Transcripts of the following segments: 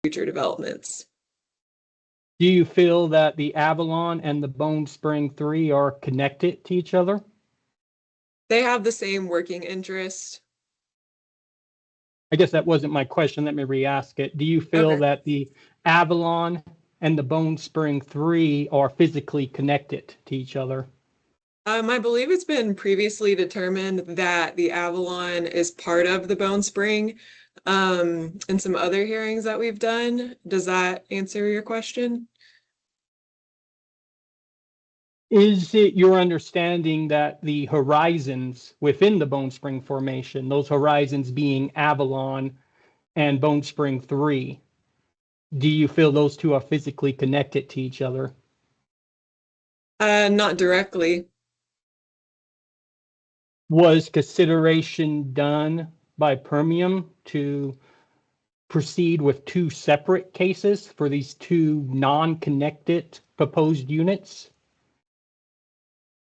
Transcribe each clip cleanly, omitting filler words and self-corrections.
future developments. Do you feel that the Avalon and the Bone Spring 3 are connected to each other? They have the same working interest. I guess that wasn't my question. Let me re-ask it. Do you feel that the Avalon and the Bone Spring 3 are physically connected to each other? I believe it's been previously determined that the Avalon is part of the Bone Spring in some other hearings that we've done. Does that answer your question? Is it your understanding that the horizons within the Bone Spring Formation, those horizons being Avalon and Bone Spring 3, do you feel those two are physically connected to each other? Not directly. Was consideration done by Permium to proceed with two separate cases for these two non-connected proposed units?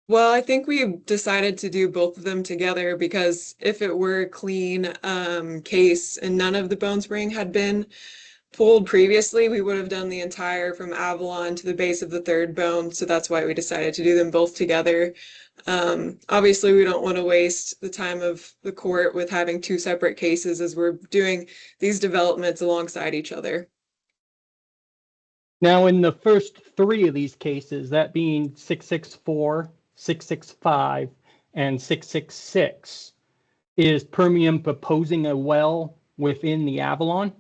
Well, I think we decided to do both of them together because if it were a clean case and none of the bone spring had been pulled previously, we would have done the entire from Avalon to the base of the third bone. So that's why we decided to do them both together. Obviously, we don't want to waste the time of the court with having two separate cases as we're doing these developments alongside each other. Now, in the first three of these cases, that being 664, 665, and 666, is Permium proposing a well within the Avalon?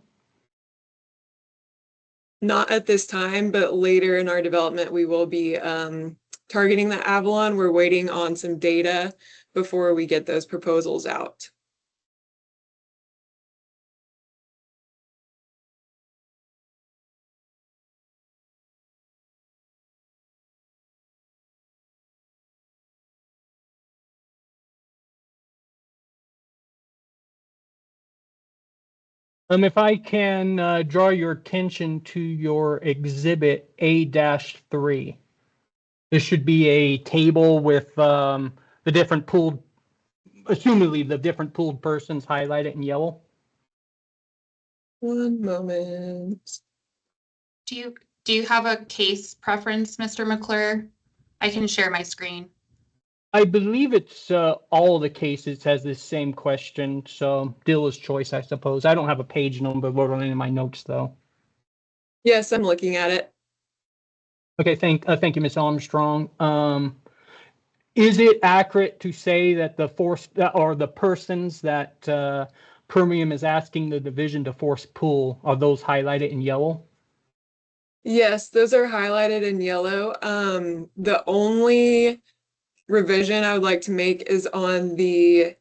Not at this time, but later in our development, we will be targeting the Avalon. We're waiting on some data before we get those proposals out. If I can draw your attention to your exhibit A-3. This should be a table with the different pooled, assumedly the different pooled persons highlighted in yellow. One moment. Do you have a case preference, Mr. McClure? I can share my screen. I believe it's all the cases has this same question, so dealer's choice, I suppose. I don't have a page number wrote on any of my notes, though. Yes, I'm looking at it. Okay, thank you, Ms. Armstrong. Is it accurate to say that the force or the persons that Permium is asking the division to force pull are those highlighted in yellow? Yes, those are highlighted in yellow. The only revision I would like to make is on the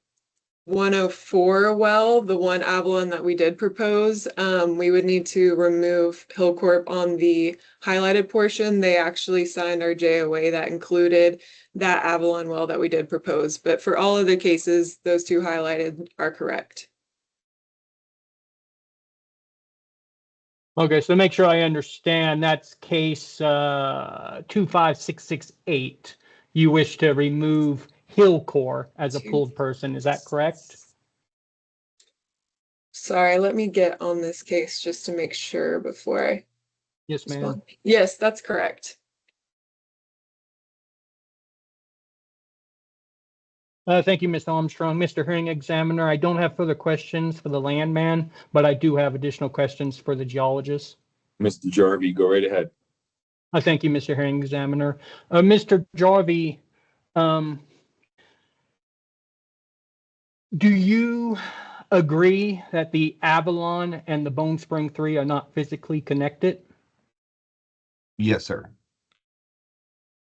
104 well, the one Avalon that we did propose. We would need to remove Hillcorp on the highlighted portion. They actually signed our JOA that included that Avalon well that we did propose. But for all other cases, those two highlighted are correct. Okay, so make sure I understand, that's case 25668. You wish to remove Hillcore as a pulled person, is that correct? Sorry, let me get on this case just to make sure before I Yes, ma'am. Yes, that's correct. Thank you, Ms. Armstrong. Mr. Hearing Examiner, I don't have further questions for the landman, but I do have additional questions for the geologist. Mr. Jarvie, go right ahead. Thank you, Mr. Hearing Examiner. Mr. Jarvie, do you agree that the Avalon and the Bone Spring 3 are not physically connected? Yes, sir.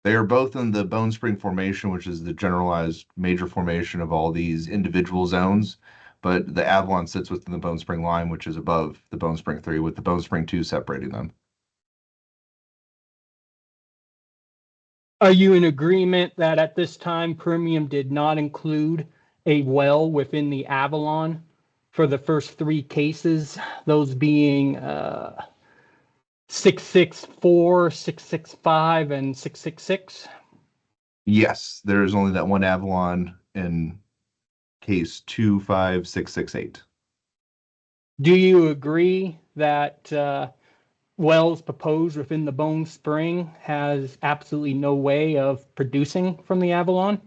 They are both in the Bone Spring Formation, which is the generalized major formation of all these individual zones, but the Avalon sits within the Bone Spring line, which is above the Bone Spring 3, with the Bone Spring 2 separating them. Are you in agreement that at this time Permium did not include a well within the Avalon for the first three cases, those being 664, 665, and 666? Yes, there is only that one Avalon in case 25668. Do you agree that wells proposed within the Bone Spring has absolutely no way of producing from the Avalon?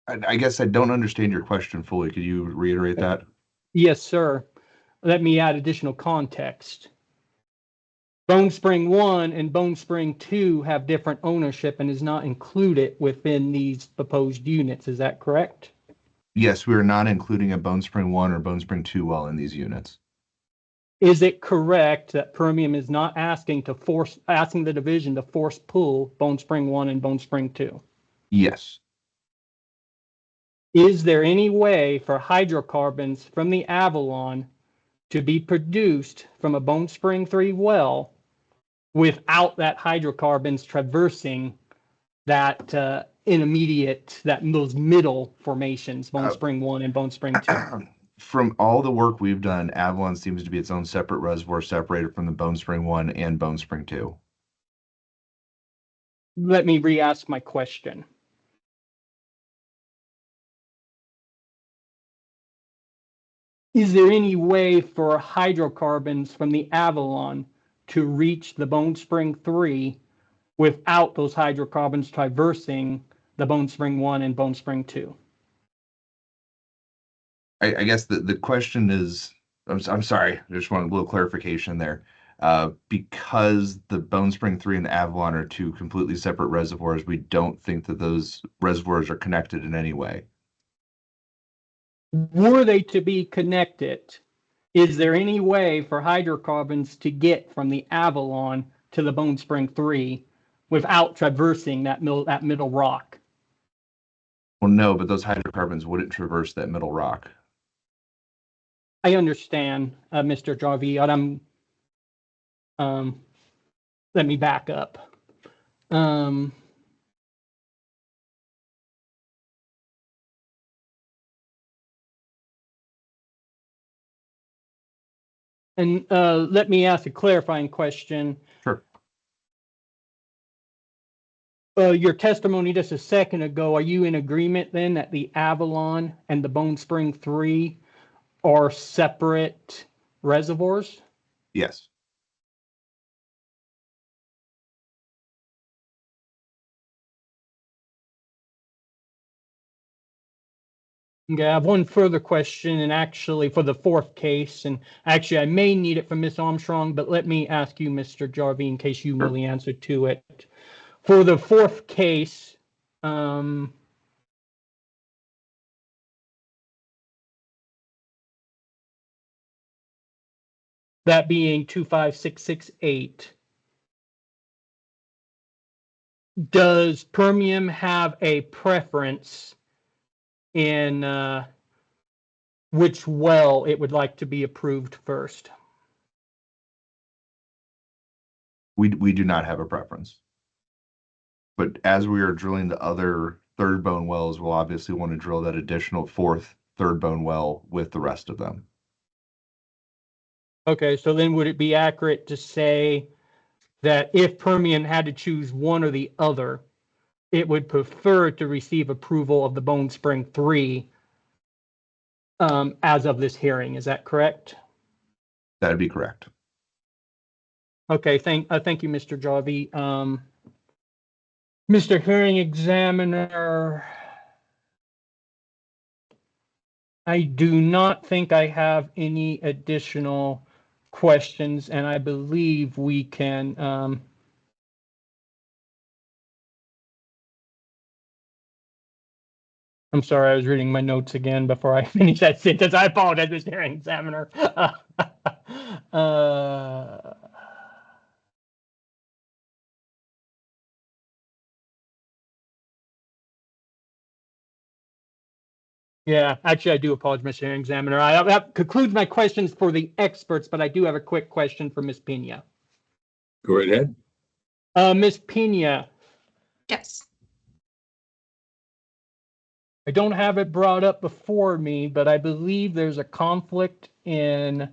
I guess I don't understand your question fully. Could you reiterate that? Yes, sir. Let me add additional context. Bone Spring 1 and Bone Spring 2 have different ownership and is not included within these proposed units. Is that correct? Yes, we are not including a Bone Spring 1 or Bone Spring 2 well in these units. Is it correct that Permian is not asking the division to force pull Bone Spring 1 and Bone Spring 2? Yes. Is there any way for hydrocarbons from the Avalon to be produced from a Bone Spring 3 well without that hydrocarbons traversing that those middle formations, Bone Spring 1 and Bone Spring 2? From all the work we've done, Avalon seems to be its own separate reservoir, separated from the Bone Spring 1 and Bone Spring 2. Let me re-ask my question. Is there any way for hydrocarbons from the Avalon to reach the Bone Spring 3 without those hydrocarbons traversing the Bone Spring 1 and Bone Spring 2? I guess the question is, I'm sorry, I just want a little clarification there. Because the Bone Spring 3 and the Avalon are two completely separate reservoirs, we don't think that those reservoirs are connected in any way. Were they to be connected, is there any way for hydrocarbons to get from the Avalon to the Bone Spring 3 without traversing that middle rock? Well, no, but those hydrocarbons wouldn't traverse that middle rock. I understand, Mr. Jarvie. Let me back up. And let me ask a clarifying question. Sure. Your testimony just a second ago, are you in agreement then that the Avalon and the Bone Spring 3 are separate reservoirs? Yes. Okay, I have one further question, and actually for the fourth case, and actually I may need it from Ms. Armstrong, but let me ask you, Mr. Jarvie, in case you know the answer to it. For the fourth case, that being 25668, does Permium have a preference in which well it would like to be approved first? We do not have a preference. But as we are drilling the other third bone wells, we'll obviously want to drill that additional fourth third bone well with the rest of them. Okay, so then would it be accurate to say that if Permian had to choose one or the other, it would prefer to receive approval of the Bone Spring 3 as of this hearing? Is that correct? That'd be correct. Okay, thank you, Mr. Jarvie. Mr. Hearing Examiner, I do not think I have any additional questions, and I believe we can I'm sorry, I was reading my notes again before I finished that sentence. I apologize, Mr. Hearing Examiner. Yeah, actually, I do apologize, Mr. Hearing Examiner. That concludes my questions for the experts, but I do have a quick question for Ms. Pena. Go right ahead. Ms. Pena, Yes. I don't have it brought up before me, but I believe there's a conflict in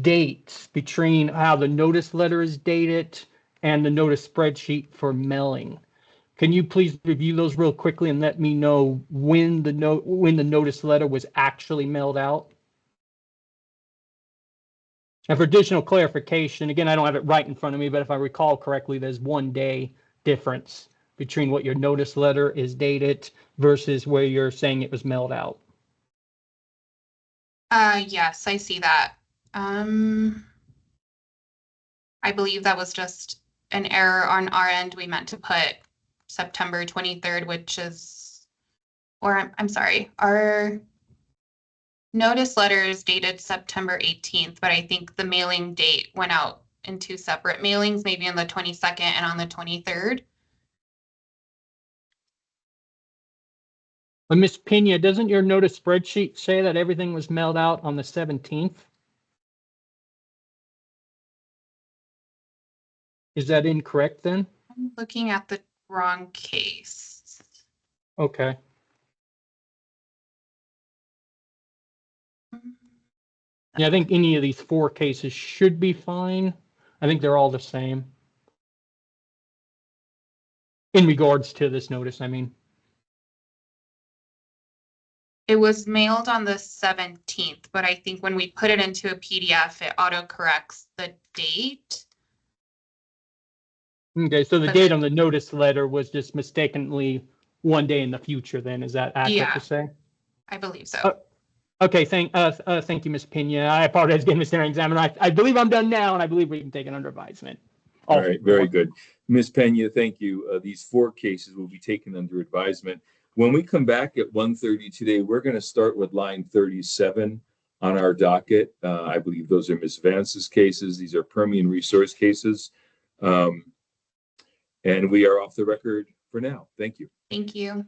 dates between how the notice letter is dated and the notice spreadsheet for mailing. Can you please review those real quickly and let me know when the notice letter was actually mailed out? And for additional clarification, again, I don't have it right in front of me, but if I recall correctly, there's 1 day difference between what your notice letter is dated versus where you're saying it was mailed out. Yes, I see that. I believe that was just an error on our end. We meant to put September 23rd, which is, or I'm sorry, our notice letter is dated September 18th, but I think the mailing date went out in 2 separate mailings, maybe on the 22nd and on the 23rd. But Ms. Pena, doesn't your notice spreadsheet say that everything was mailed out on the 17th? Is that incorrect then? I'm looking at the wrong case. Okay. Yeah, I think any of these 4 cases should be fine. I think they're all the same. In regards to this notice, I mean. It was mailed on the 17th, but I think when we put it into a PDF, it autocorrects the date. Okay, so the But date on the notice letter was just mistakenly 1 day in the future then, is that accurate Yeah. to say? I believe so. Okay, thank you, Ms. Pena. I apologize again, Mr. Examiner. I believe I'm done now, and I believe we can take it under advisement. All right, very good. Ms. Pena, thank you. These 4 cases will be taken under advisement. When we come back at 1:30 today, we're going to start with line 37 on our docket. I believe those are Ms. Vance's cases. These are Permian resource cases. And we are off the record for now. Thank you. Thank you.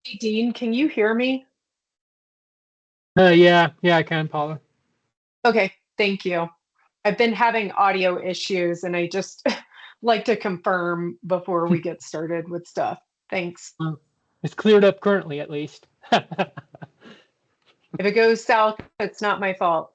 Hey, Dean, can you hear me? Yeah, I can, Paula. Okay, thank you. I've been having audio issues and I just like to confirm before we get started with stuff. Thanks. Well, it's cleared up currently, at least. If it goes south, it's not my fault.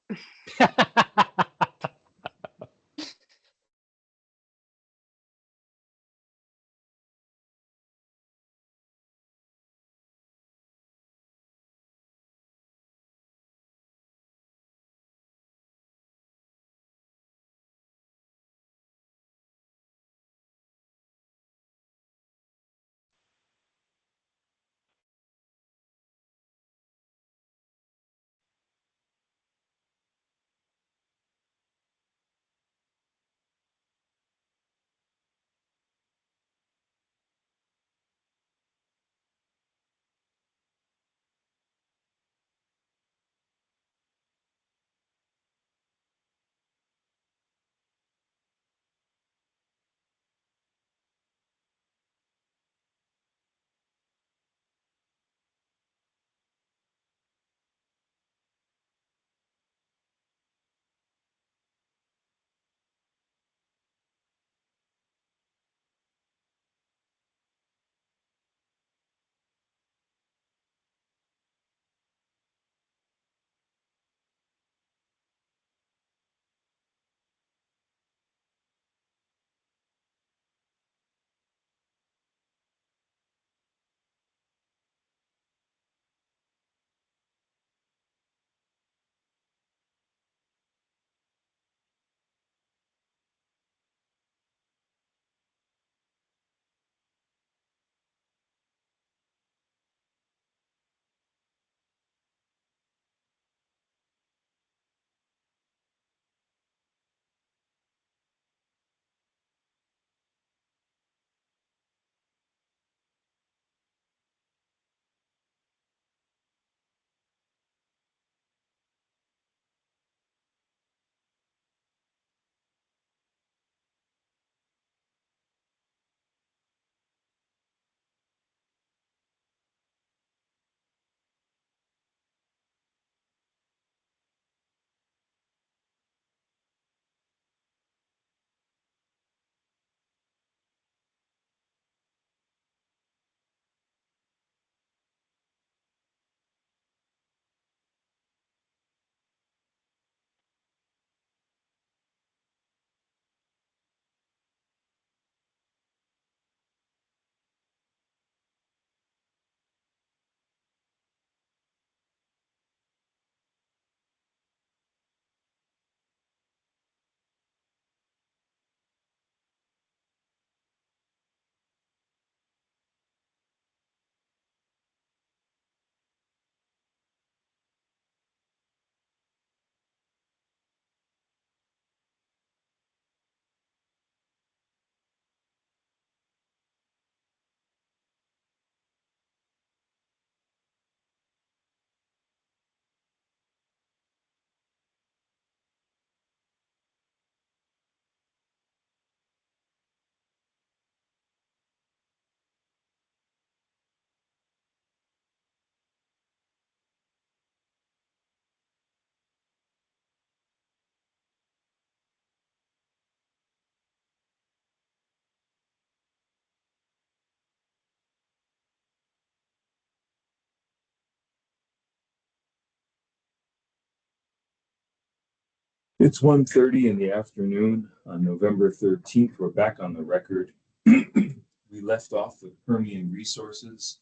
It's 1:30 in the afternoon on November 13th. We're back on the record. We left off with Permian Resources,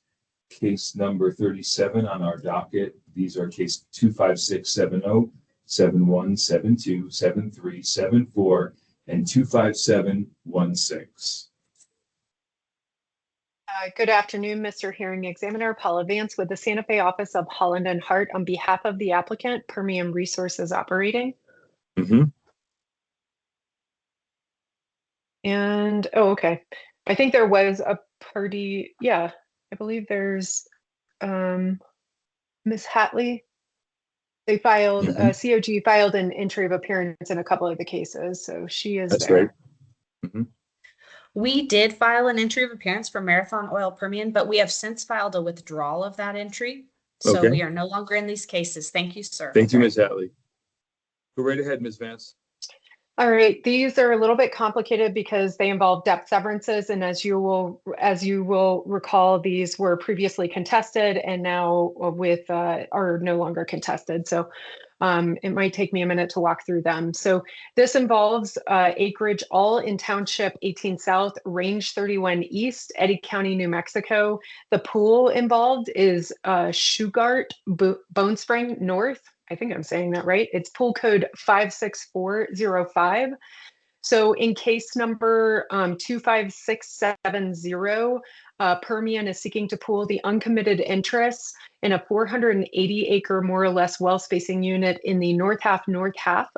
case number 37 on our docket. These are case 25670, 7172, 7374, and 25716. Good afternoon, Mr. Hearing Examiner. Paula Vance with the Santa Fe office of Holland and Hart on behalf of the applicant, Permian Resources Operating. And, oh, okay. I think there was a party. Yeah, I believe there's Miss Hatley. They filed, COG filed an entry of appearance in a couple of the cases, so she is That's there. right. We did file an entry of appearance for Marathon Oil Permian, but we have since filed a withdrawal of that entry. So Okay. we are no longer in these cases. Thank you, sir. Thank you, Ms. Hatley. Go right ahead, Ms. Vance. All right, these are a little bit complicated because they involve depth severances, and as you will recall, these were previously contested and now are no longer contested. So it might take me a minute to walk through them. So this involves acreage all in Township 18 South, Range 31 East, Eddy County, New Mexico. The pool involved is Shugart Bone Spring North. I think I'm saying that right. It's pool code 56405. So in case number 25670, Permian is seeking to pool the uncommitted interests in a 480 acre, more or less, well spacing unit in the north half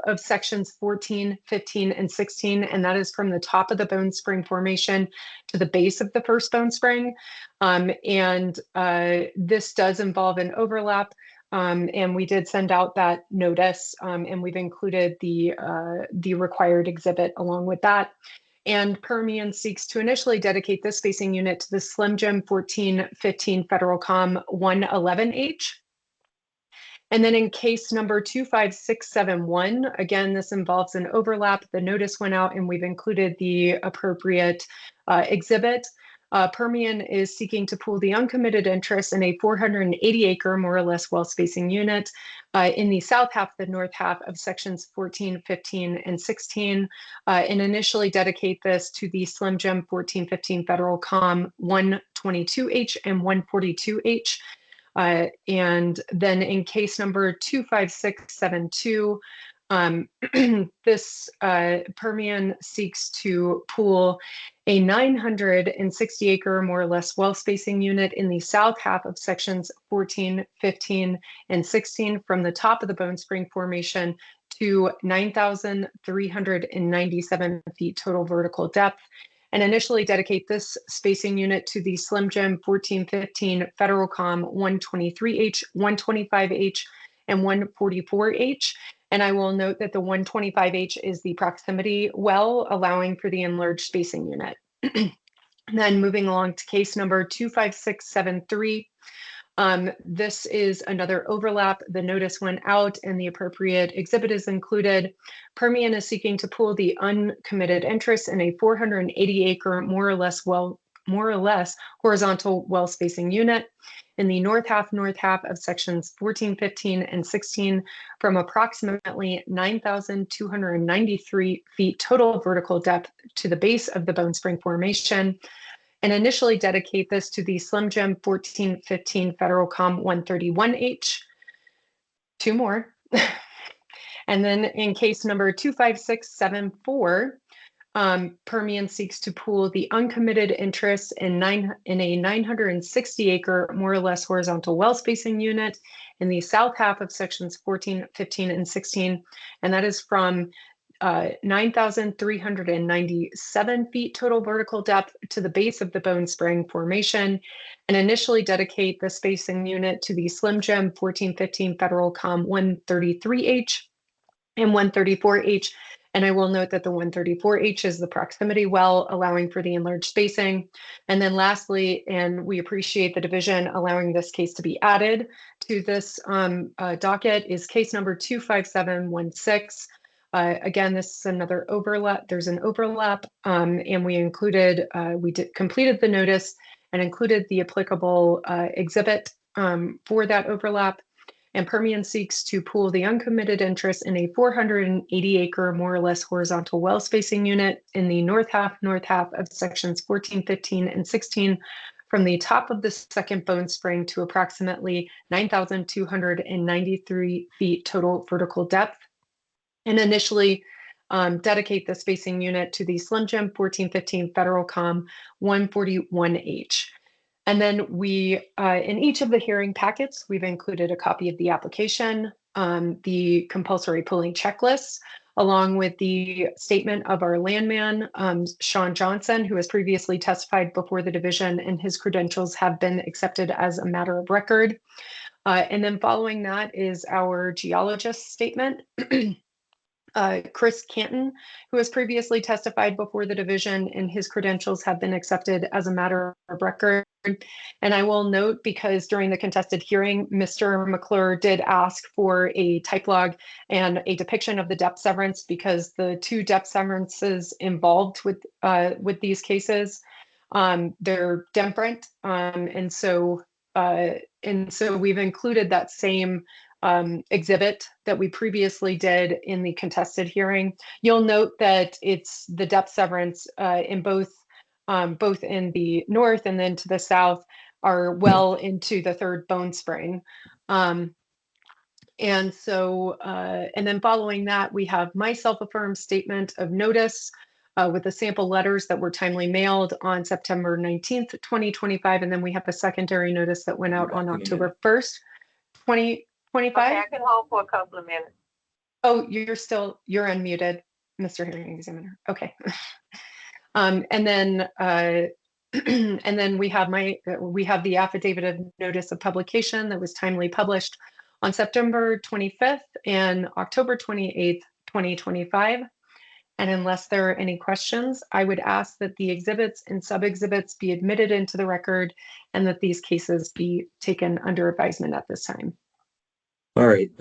of sections 14, 15, and 16. And that is from the top of the Bone Spring Formation to the base of the first Bone Spring. This does involve an overlap. And we did send out that notice, and we've included the required exhibit along with that. And Permian seeks to initially dedicate this spacing unit to the Slim Jim 1415 Federal Com 111H. And then in case number 25671, again, this involves an overlap. The notice went out and we've included the appropriate exhibit. Permian is seeking to pool the uncommitted interest in a 480 acre, more or less, well spacing unit in the south half, the north half of sections 14, 15, and 16, and initially dedicate this to the Slim Jim 1415 Federal Com 122H and 142H. And then in case number 25672, this Permian seeks to pool a 960 acre, more or less, well spacing unit in the south half of sections 14, 15, and 16 from the top of the Bone Spring Formation to 9,397 feet total vertical depth, and initially dedicate this spacing unit to the Slim Jim 1415 Federal Com 123H, 125H, and 144H. And I will note that the 125H is the proximity well, allowing for the enlarged spacing unit. Then moving along to case number 25673. This is another overlap. The notice went out and the appropriate exhibit is included. Permian is seeking to pool the uncommitted interest in a 480 acre, more or less horizontal well spacing unit in the north half of sections 14, 15, and 16 from approximately 9,293 feet total vertical depth to the base of the Bone Spring Formation, and initially dedicate this to the Slim Jim 1415 Federal Com 131H. Two more. And then in case number 25674, Permian seeks to pool the uncommitted interest in a 960 acre, more or less, horizontal well spacing unit in the south half of sections 14, 15, and 16. And that is from 9,397 feet total vertical depth to the base of the Bone Spring Formation, and initially dedicate the spacing unit to the Slim Jim 1415 Federal Com 133H and 134H. And I will note that the 134H is the proximity well, allowing for the enlarged spacing. And then lastly, and we appreciate the division allowing this case to be added to this docket, is case number 25716. Again, this is another overlap. There's an overlap, and we completed the notice and included the applicable exhibit for that overlap. And Permian seeks to pool the uncommitted interest in a 480 acre, more or less, horizontal well spacing unit in the north half of sections 14, 15, and 16 from the top of the second Bone Spring to approximately 9,293 feet total vertical depth, and initially dedicate the spacing unit to the Slim Jim 1415 Federal Com 141H. And then we, in each of the hearing packets, we've included a copy of the application, the compulsory pooling checklist, along with the statement of our landman, Sean Johnson, who has previously testified before the division, and his credentials have been accepted as a matter of record. And then following that is our geologist statement. Chris Canton, who has previously testified before the division, and his credentials have been accepted as a matter of record. And I will note, because during the contested hearing, Mr. McClure did ask for a type log and a depiction of the depth severance, because the two depth severances involved with these cases, they're different. And so we've included that same exhibit that we previously did in the contested hearing. You'll note that it's the depth severance in both in the north and then to the south are well into the third bone spring. And then following that, we have my self-affirmed statement of notice with the sample letters that were timely mailed on September 19th, 2025. And then we have a secondary notice that went out on October 1st, 2025. Okay, I can hold for a couple of minutes. Oh, you're unmuted, Mr. Hearing Examiner. Okay. And then we have the affidavit of notice of publication that was timely published on September 25th and October 28th, 2025. And unless there are any questions, I would ask that the exhibits and sub-exhibits be admitted into the record and that these cases be taken under advisement at this time. All right,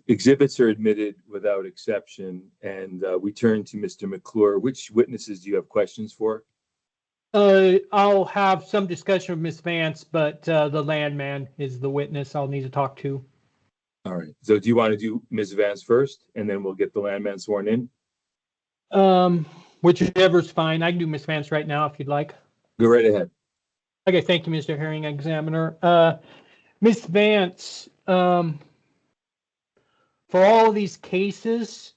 exhibits are admitted without exception, and we turn to Mr. McClure. Which witnesses do you have questions for? I'll have some discussion with Ms. Vance, but the landman is the witness I'll need to talk to. All right, so do you want to do Ms. Vance first, and then we'll get the landman sworn in? Whichever's fine. I can do Ms. Vance right now if you'd like. Go right ahead. Okay, thank you, Mr. Hearing Examiner. Ms. Vance, for all of these cases,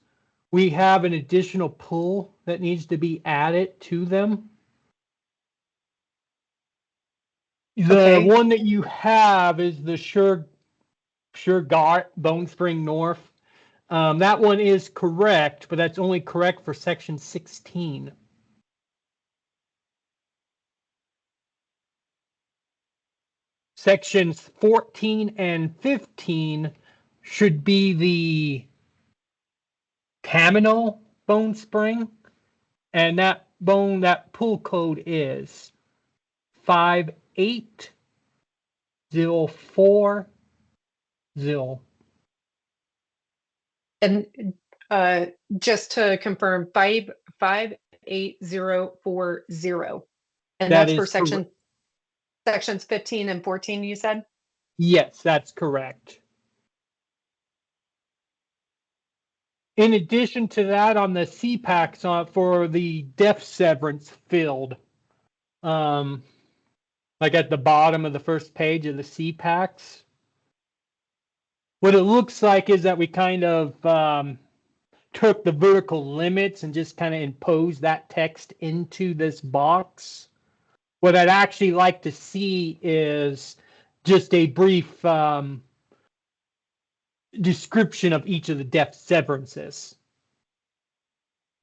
we have an additional pull that needs to be added to them. The one that you have is the Sugar Bone Spring North. That one is correct, but that's only correct for section 16. Sections 14 and 15 should be the Camino Bone Spring, and that pull code is 58040. And just to confirm, 58040. And That that's for is correct. sections 15 and 14, you said? Yes, that's correct. In addition to that, on the CPACs for the depth severance field, like at the bottom of the first page of the CPACs, what it looks like is that we kind of took the vertical limits and just kind of imposed that text into this box. What I'd actually like to see is just a brief description of each of the depth severances.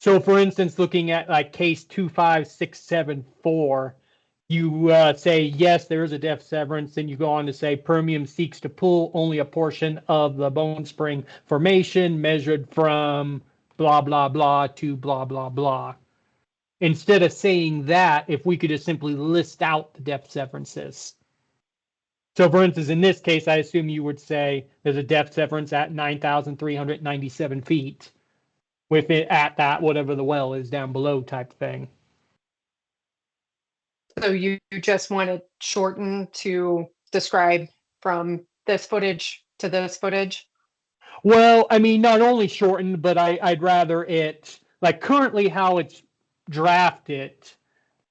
So for instance, looking at like case 25674, you say, yes, there is a depth severance. Then you go on to say Permium seeks to pull only a portion of the bone spring formation measured from blah, blah, blah to blah, blah, blah. Instead of saying that, if we could just simply list out the depth severances. So for instance, in this case, I assume you would say there's a depth severance at 9,397 feet with it at that, whatever the well is down below type thing. So you just want it shortened to describe from this footage to this footage? Well, I mean, not only shortened, but I'd rather it, like currently how it's drafted,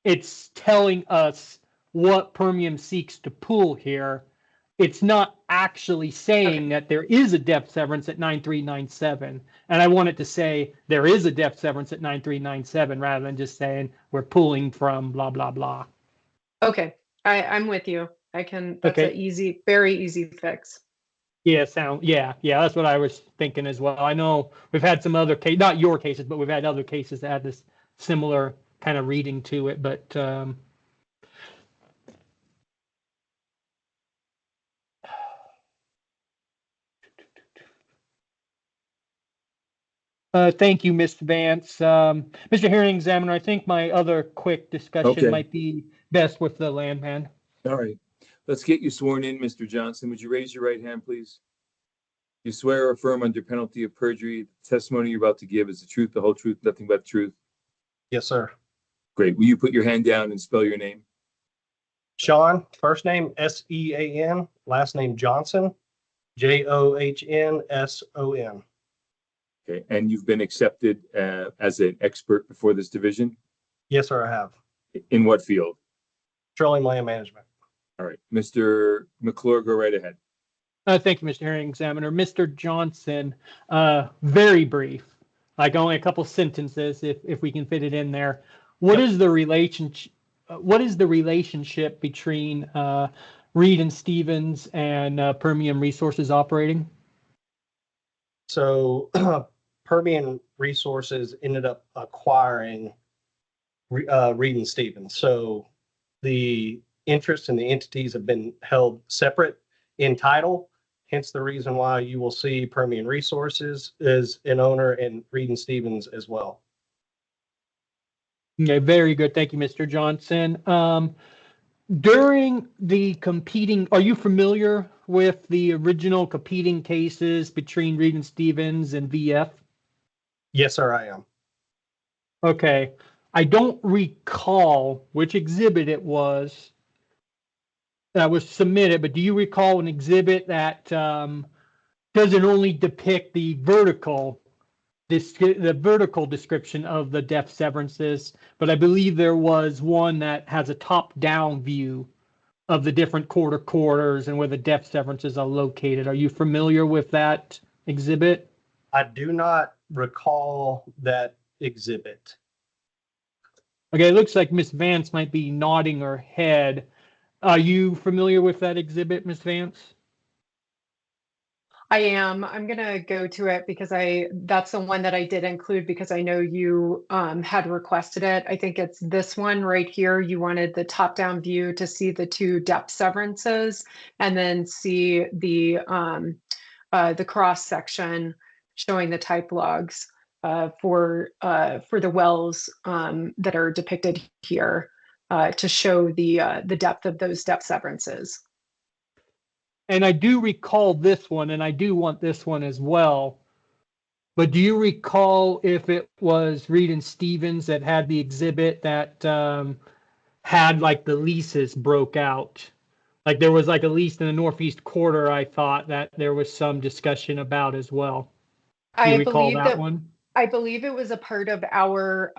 it's telling us what Permium seeks to pull here. It's not actually saying that there is a depth severance at 9397. And I want it to say there is a depth severance at 9397 rather than just saying we're pulling from blah, blah, blah. Okay, I'm with you. That's an easy, very easy fix. Yeah, that's what I was thinking as well. I know we've had some other case, not your cases, but we've had other cases that had this similar kind of reading to it, but Thank you, Mr. Vance. Mr. Hearing Examiner, I think my other quick discussion Okay. might be best with the landman. All right. Let's get you sworn in, Mr. Johnson. Would you raise your right hand, please? You swear or affirm under penalty of perjury, the testimony you're about to give is the truth, the whole truth, nothing but the truth. Yes, sir. Great. Will you put your hand down and spell your name? Sean, first name Sean, last name Johnson, Johnsson. Okay. And you've been accepted as an expert before this division? Yes, sir, I have. In what field? Petroleum land management. All right. Mr. McClure, go right ahead. Thank you, Mr. Hearing Examiner. Mr. Johnson, very brief, like only a couple sentences if we can fit it in there. What is the relationship between Reed and Stevens and Permian Resources operating? So Permian Resources ended up acquiring Reed and Stevens. So the interests and the entities have been held separate in title. Hence the reason why you will see Permian Resources is an owner and Reed and Stevens as well. Okay, very good. Thank you, Mr. Johnson. During the competing, are you familiar with the original competing cases between Reed and Stevens and VF? Yes, sir, I am. Okay. I don't recall which exhibit it was that was submitted, but do you recall an exhibit that doesn't only depict the vertical description of the depth severances, but I believe there was one that has a top-down view of the different quarters and where the depth severances are located. Are you familiar with that exhibit? I do not recall that exhibit. Okay, it looks like Miss Vance might be nodding her head. Are you familiar with that exhibit, Miss Vance? I am. I'm gonna go to it because that's the one that I did include because I know you had requested it. I think it's this one right here. You wanted the top-down view to see the two depth severances and then see the cross section showing the type logs for the wells that are depicted here to show the depth of those depth severances. And I do recall this one, and I do want this one as well. But do you recall if it was Reed and Stevens that had the exhibit that had like the leases broke out? Like there was like a lease in the northeast quarter, I thought that there was some discussion about as well. Do you recall that one? I believe it was a part of our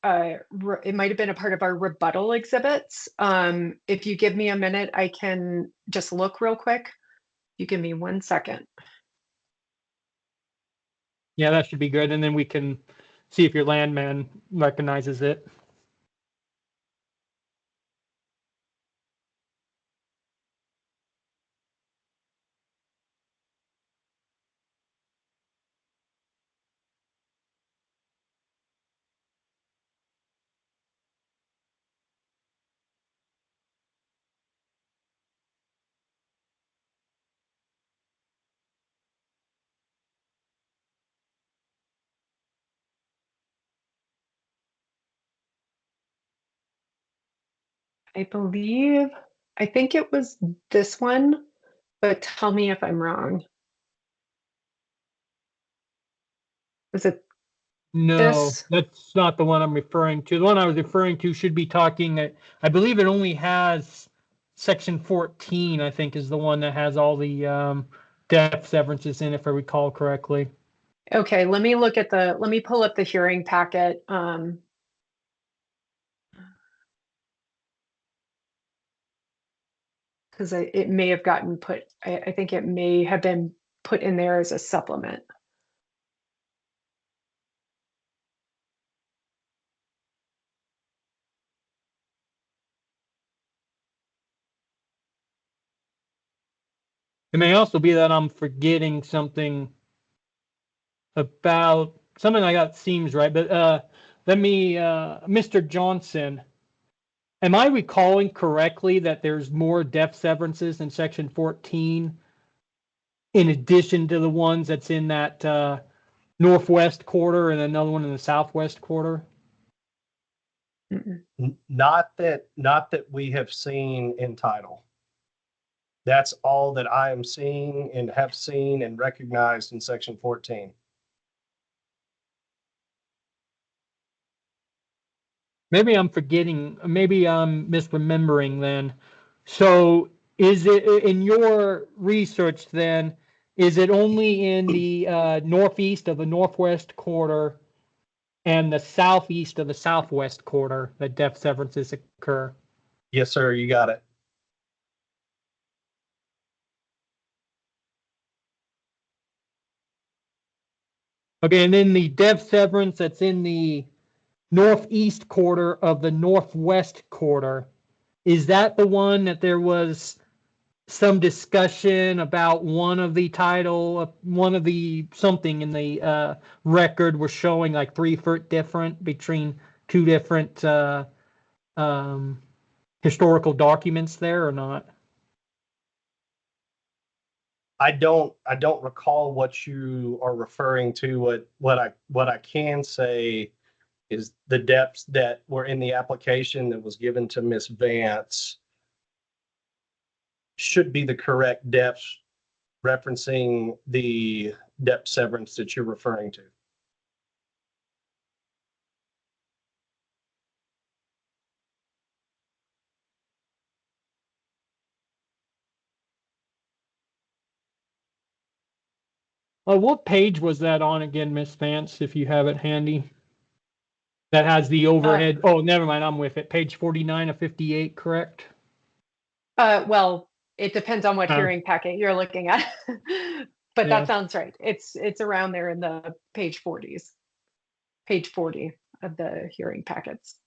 it might have been a part of our rebuttal exhibits. If you give me a minute, I can just look real quick. You give me 1 second. Yeah, that should be good. And then we can see if your landman recognizes it. I think it was this one, but tell me if I'm wrong. Was it No, this? that's not the one I'm referring to. The one I was referring to should be talking, I believe it only has section 14, I think, is the one that has all the depth severances in, if I recall correctly. Okay, let me pull up the hearing packet. Because it may have gotten put, I think it may have been put in there as a supplement. It may also be that I'm forgetting something about something I got seems right, but Mr. Johnson, am I recalling correctly that there's more depth severances in section 14 in addition to the ones that's in that northwest quarter and another one in the southwest quarter? Not that we have seen in title. That's all that I am seeing and have seen and recognized in section 14. Maybe I'm forgetting, maybe I'm misremembering then. So is it in your research then, is it only in the northeast of the northwest quarter and the southeast of the southwest quarter that depth severances occur? Yes, sir, you got it. Okay, and then the depth severance that's in the northeast quarter of the northwest quarter, is that the one that there was some discussion about one of the title, one of the something in the record was showing like 3 foot different between two different historical documents there or not? I don't recall what you are referring to. What I can say is the depths that were in the application that was given to Miss Vance should be the correct depths referencing the depth severance that you're referring to. What page was that on again, Miss Vance, if you have it handy? That has the overhead. Oh, never mind. I'm with it. Page 49 of 58, correct? Well, it depends on what Oh. hearing packet you're looking at. But Yeah. that sounds right. It's around there in the page 40s. Page 40 of the hearing packets.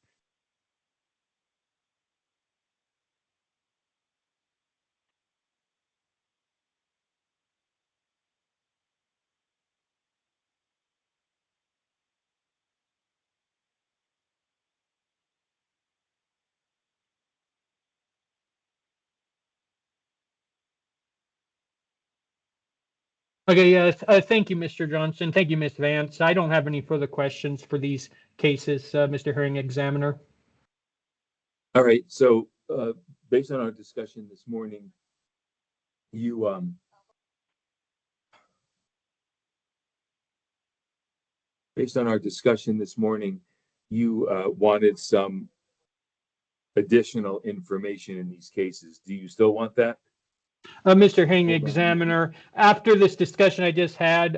Okay, yeah, thank you, Mr. Johnson. Thank you, Ms. Vance. I don't have any further questions for these cases, Mr. Hearing Examiner. All right, so based on our discussion this morning, you wanted some additional information in these cases. Do you still want that? Mr. Hearing Examiner, after this discussion I just had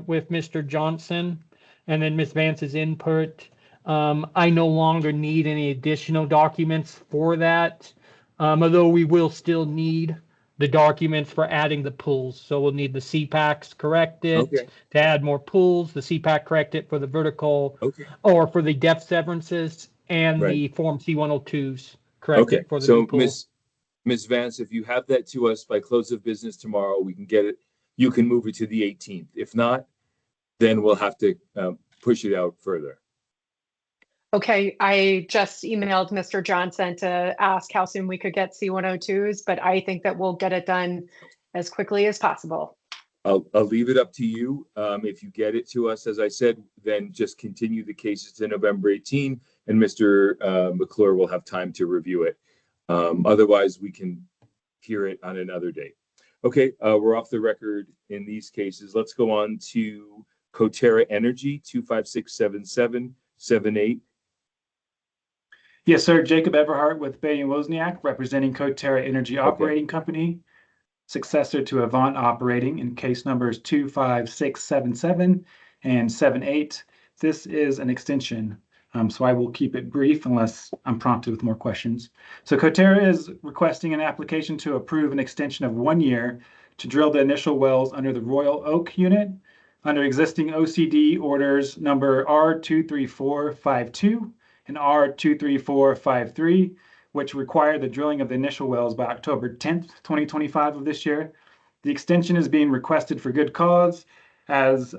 with Mr. Johnson and then Ms. Vance's input, I no longer need any additional documents for that, although we will still need the documents for adding the pools. So we'll need the CPACs corrected to add more pools, the CPAC corrected for the vertical or for the depth severances, and the Form C-102s corrected for the new pool. Ms. Vance, if you have that to us by close of business tomorrow, we can get it. You can move it to the 18th. If not, then we'll have to push it out further. Okay, I just emailed Mr. Johnson to ask how soon we could get C-102s, but I think that we'll get it done as quickly as possible. I'll leave it up to you. If you get it to us, as I said, then just continue the cases to November 18, and Mr. McClure will have time to review it. Otherwise, we can hear it on another date. Okay, we're off the record in these cases. Let's go on to Coterra Energy, 2567778. Yes, sir. Jacob Everhart with Bay and Wozniak, representing Coterra Energy Operating Company, successor to Avant Operating, in case numbers 25677 and 78. This is an extension. So I will keep it brief unless I'm prompted with more questions. So Coterra is requesting an application to approve an extension of 1 year to drill the initial wells under the Royal Oak unit under existing OCD orders number R23452 and R23453, which require the drilling of the initial wells by October 10th, 2025 of this year. The extension is being requested for good cause as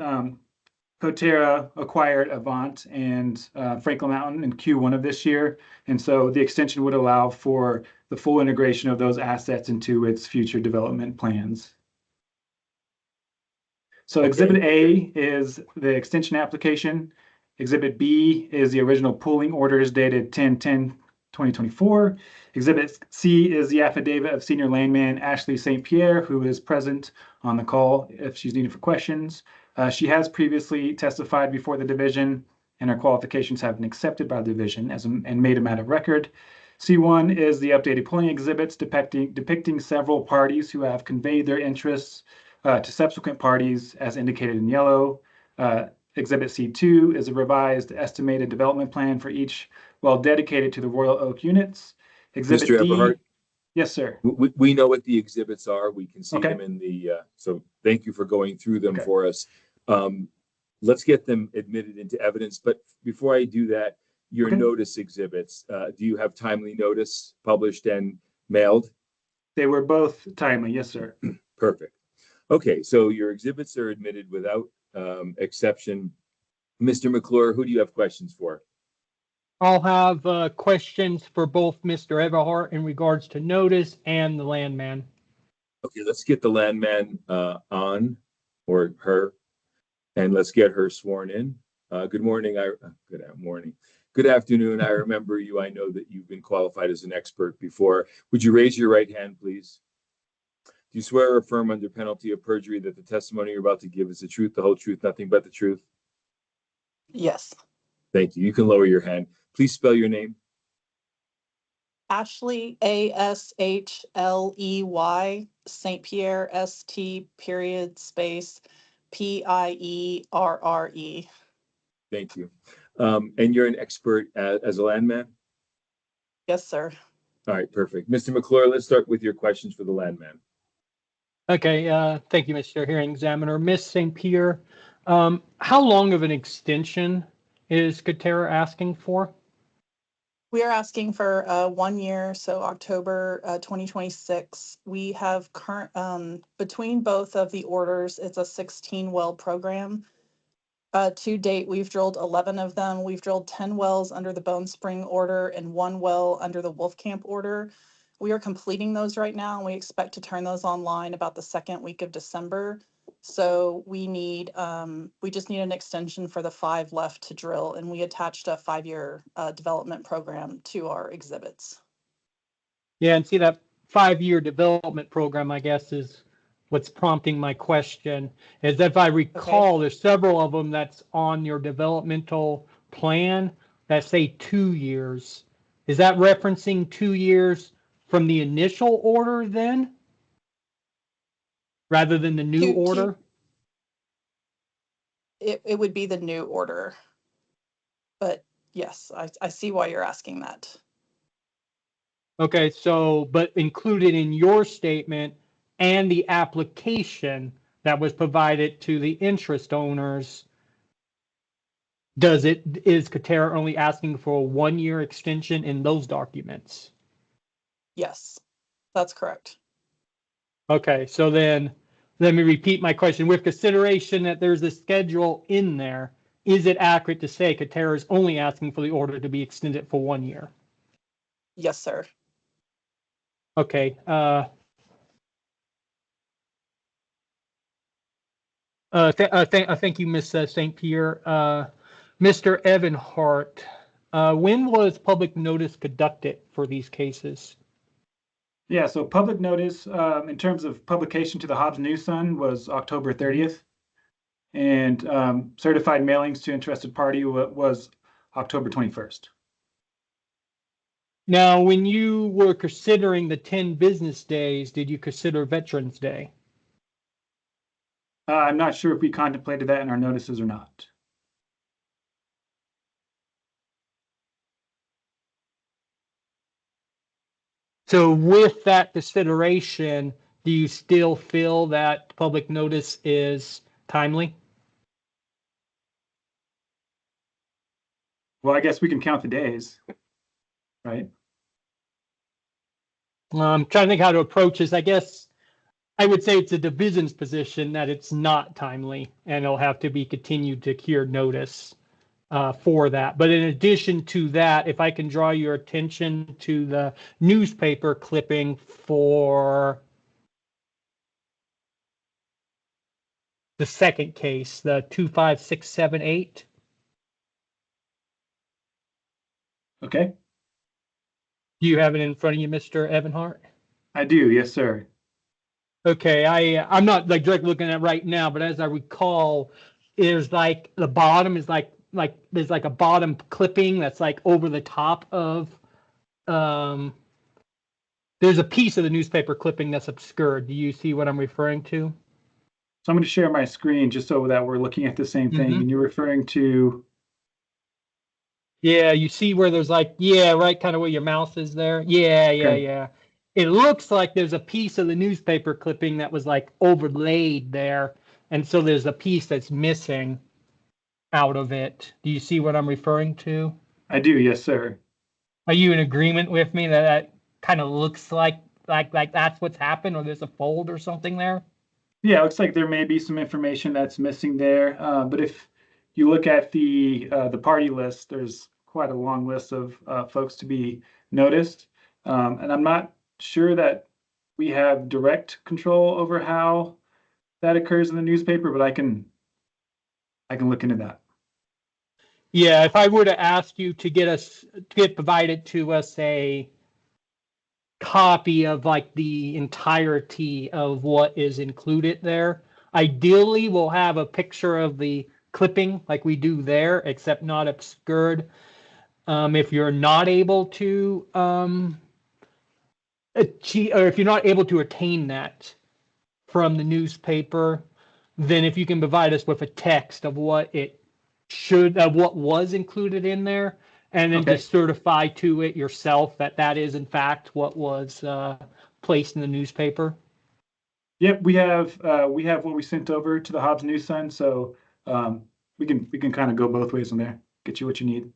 Coterra acquired Avant and Franklin Mountain in Q1 of this year. And so the extension would allow for the full integration of those assets into its future development plans. So Exhibit A is the extension application. Exhibit B is the original pooling orders dated 10/10/2024. Exhibit C is the affidavit of Senior Landman Ashley St. Pierre, who is present on the call if she's needed for questions. She has previously testified before the division, and her qualifications have been accepted by the division and made a matter of record. C1 is the updated pooling exhibits depicting several parties who have conveyed their interests to subsequent parties as indicated in yellow. Exhibit C2 is a revised estimated development plan for each well dedicated to the Royal Oak units. Exhibit Mr. D. Everhart, Yes, sir. we know what the exhibits are. We can see Okay. them in the, so thank you for going through them Okay. for us. Let's get them admitted into evidence. But before I do that, your Okay. notice exhibits, do you have timely notice published and mailed? They were both timely. Yes, sir. Perfect. Okay, so your exhibits are admitted without exception. Mr. McClure, who do you have questions for? I'll have questions for both Mr. Everhart in regards to notice and the landman. Okay, let's get the landman on, or her, and let's get her sworn in. Good morning. Good morning. Good afternoon. I remember you. I know that you've been qualified as an expert before. Would you raise your right hand, please? Do you swear or affirm under penalty of perjury that the testimony you're about to give is the truth, the whole truth, nothing but the truth? Yes. Thank you. You can lower your hand. Please spell your name. Ashley, Ashley, St. Pierre, ST, Pierre. Thank you. And you're an expert as a landman? Yes, sir. All right, perfect. Mr. McClure, let's start with your questions for the landman. Okay, thank you, Mr. Hearing Examiner. Miss St. Pierre, how long of an extension is Katera asking for? We are asking for 1 year, so October 2026. We have between both of the orders, it's a 16 well program. To date, we've drilled 11 of them. We've drilled 10 wells under the Bone Spring order and 1 well under the Wolf Camp order. We are completing those right now, and we expect to turn those online about the second week of December. So we just need an extension for the 5 left to drill, and we attached a 5-year development program to our exhibits. Yeah, and see that 5-year development program, I guess, is what's prompting my question. Is if I recall, There's several of them that's on your developmental plan that say 2 years. Is that referencing 2 years from the initial order then? Rather than the new order? It would be the new order. But yes, I see why you're asking that. Okay, so, but included in your statement and the application that was provided to the interest owners, is Katera only asking for a 1-year extension in those documents? Yes, that's correct. Okay, so then let me repeat my question. With consideration that there's a schedule in there, is it accurate to say Katera is only asking for the order to be extended for 1 year? Yes, sir. Okay. Thank you, Ms. St. Pierre. Mr. Evanhart, when was public notice conducted for these cases? Yeah, so public notice in terms of publication to the Hobbs News Sun was October 30th. And certified mailings to interested party was October 21st. Now, when you were considering the 10 business days, did you consider Veterans Day? I'm not sure if we contemplated that in our notices or not. So with that consideration, do you still feel that public notice is timely? Well, I guess we can count the days, right? I'm trying to think how to approach this. I guess I would say it's a division's position that it's not timely, and it'll have to be continued to cure notice for that. But in addition to that, if I can draw your attention to the newspaper clipping for the second case, the 25678. Okay, Do you have it in front of you, Mr. Evanhart? I do. Yes, sir. Okay, I'm not like directly looking at it right now, but as I recall, there's like the bottom is like there's like a bottom clipping that's like over the top of there's a piece of the newspaper clipping that's obscured. Do you see what I'm referring to? So I'm going to share my screen just so that we're looking at the same thing. Mhm. And you're referring to, Yeah, you see where there's like, yeah, right, kind of where your mouse is there. Yeah, yeah, Okay. yeah. It looks like there's a piece of the newspaper clipping that was like overlaid there. And so there's a piece that's missing out of it. Do you see what I'm referring to? I do. Yes, sir. Are you in agreement with me that that kind of looks like that's what's happened, or there's a fold or something there? Yeah, it looks like there may be some information that's missing there. But if you look at the party list, there's quite a long list of folks to be noticed. And I'm not sure that we have direct control over how that occurs in the newspaper, but I can look into that. Yeah, if I were to ask you to get provided to us a copy of like the entirety of what is included there. Ideally, we'll have a picture of the clipping like we do there, except not obscured. If you're not able to achieve, or if you're not able to attain that from the newspaper, then if you can provide us with a text of what it should, what was included in there, and then Okay. just certify to it yourself that that is in fact what was placed in the newspaper. Yep, we have what we sent over to the Hobbs News Sun, so we can kind of go both ways on there. Get you what you need.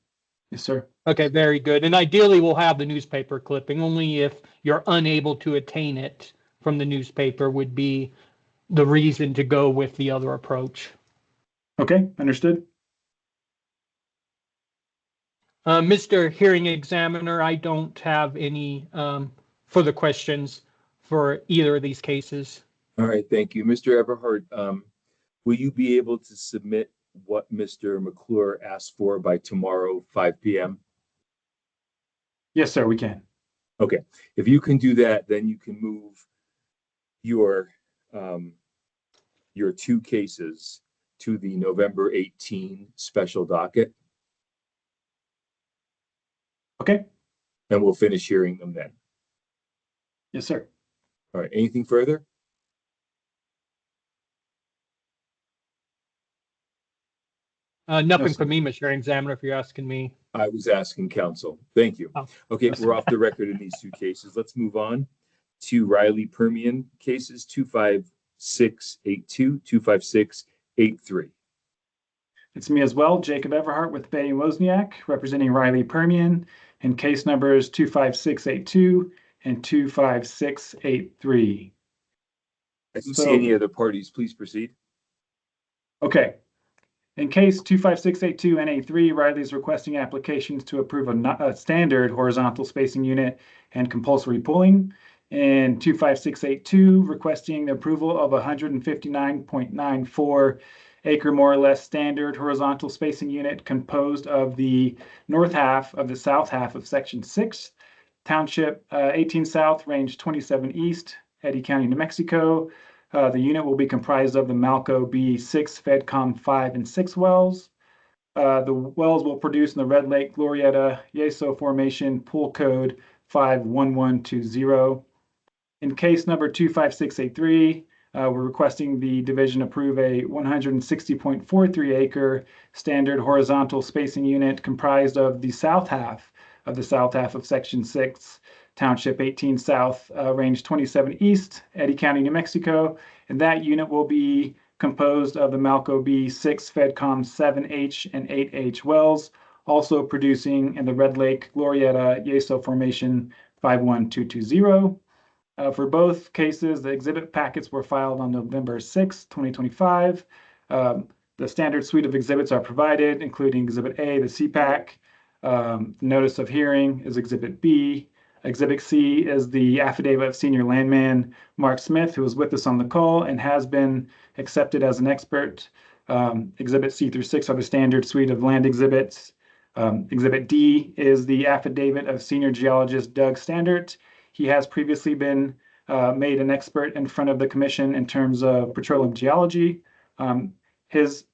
Yes, sir. Okay, very good. And ideally, we'll have the newspaper clipping. Only if you're unable to attain it from the newspaper would be the reason to go with the other approach. Okay, understood. Mr. Hearing Examiner, I don't have any further questions for either of these cases. All right, thank you. Mr. Everhart, will you be able to submit what Mr. McClure asked for by tomorrow, 5 p.m.? Yes, sir, we can. Okay, if you can do that, then you can move your two cases to the November 18 special docket, Okay. and we'll finish hearing them then. Yes, sir. All right, anything further? Nothing No, for me, Mr. Hearing Examiner, if you're asking me. I was asking counsel. Thank you. Oh. Okay, we're off the record in these two cases. Let's move on to Riley Permian cases 25682, 25683. It's me as well, Jacob Everhart with Betty Wozniak, representing Riley Permian, and case numbers 25682 and 25683. I don't see any other parties. Please proceed. Okay. In case 25682 NA3, Riley is requesting applications to approve a standard horizontal spacing unit and compulsory pooling. And 25682 requesting the approval of 159.94 acre more or less standard horizontal spacing unit composed of the north half of the south half of section 6, township 18 south, range 27 east, Eddy County, New Mexico. The unit will be comprised of the Malco B6, FedCom 5 and 6 wells. The wells will produce in the Red Lake Glorieta Yeso Formation pool code 51120. In case number 25683, we're requesting the division approve a 160.43 acre standard horizontal spacing unit comprised of the south half of section 6, township 18 south, range 27 east, Eddy County, New Mexico. And that unit will be composed of the Malco B6, FedCom 7H and 8H wells, also producing in the Red Lake Glorieta Yeso Formation 51220. For both cases, the exhibit packets were filed on November 6, 2025. The standard suite of exhibits are provided, including Exhibit A, the CPAC. Notice of hearing is Exhibit B. Exhibit C is the affidavit of senior landman Mark Smith, who was with us on the call and has been accepted as an expert. Exhibit C through 6 are the standard suite of land exhibits. Exhibit D is the affidavit of senior geologist Doug Standert. He has previously been made an expert in front of the commission in terms of petroleum geology. His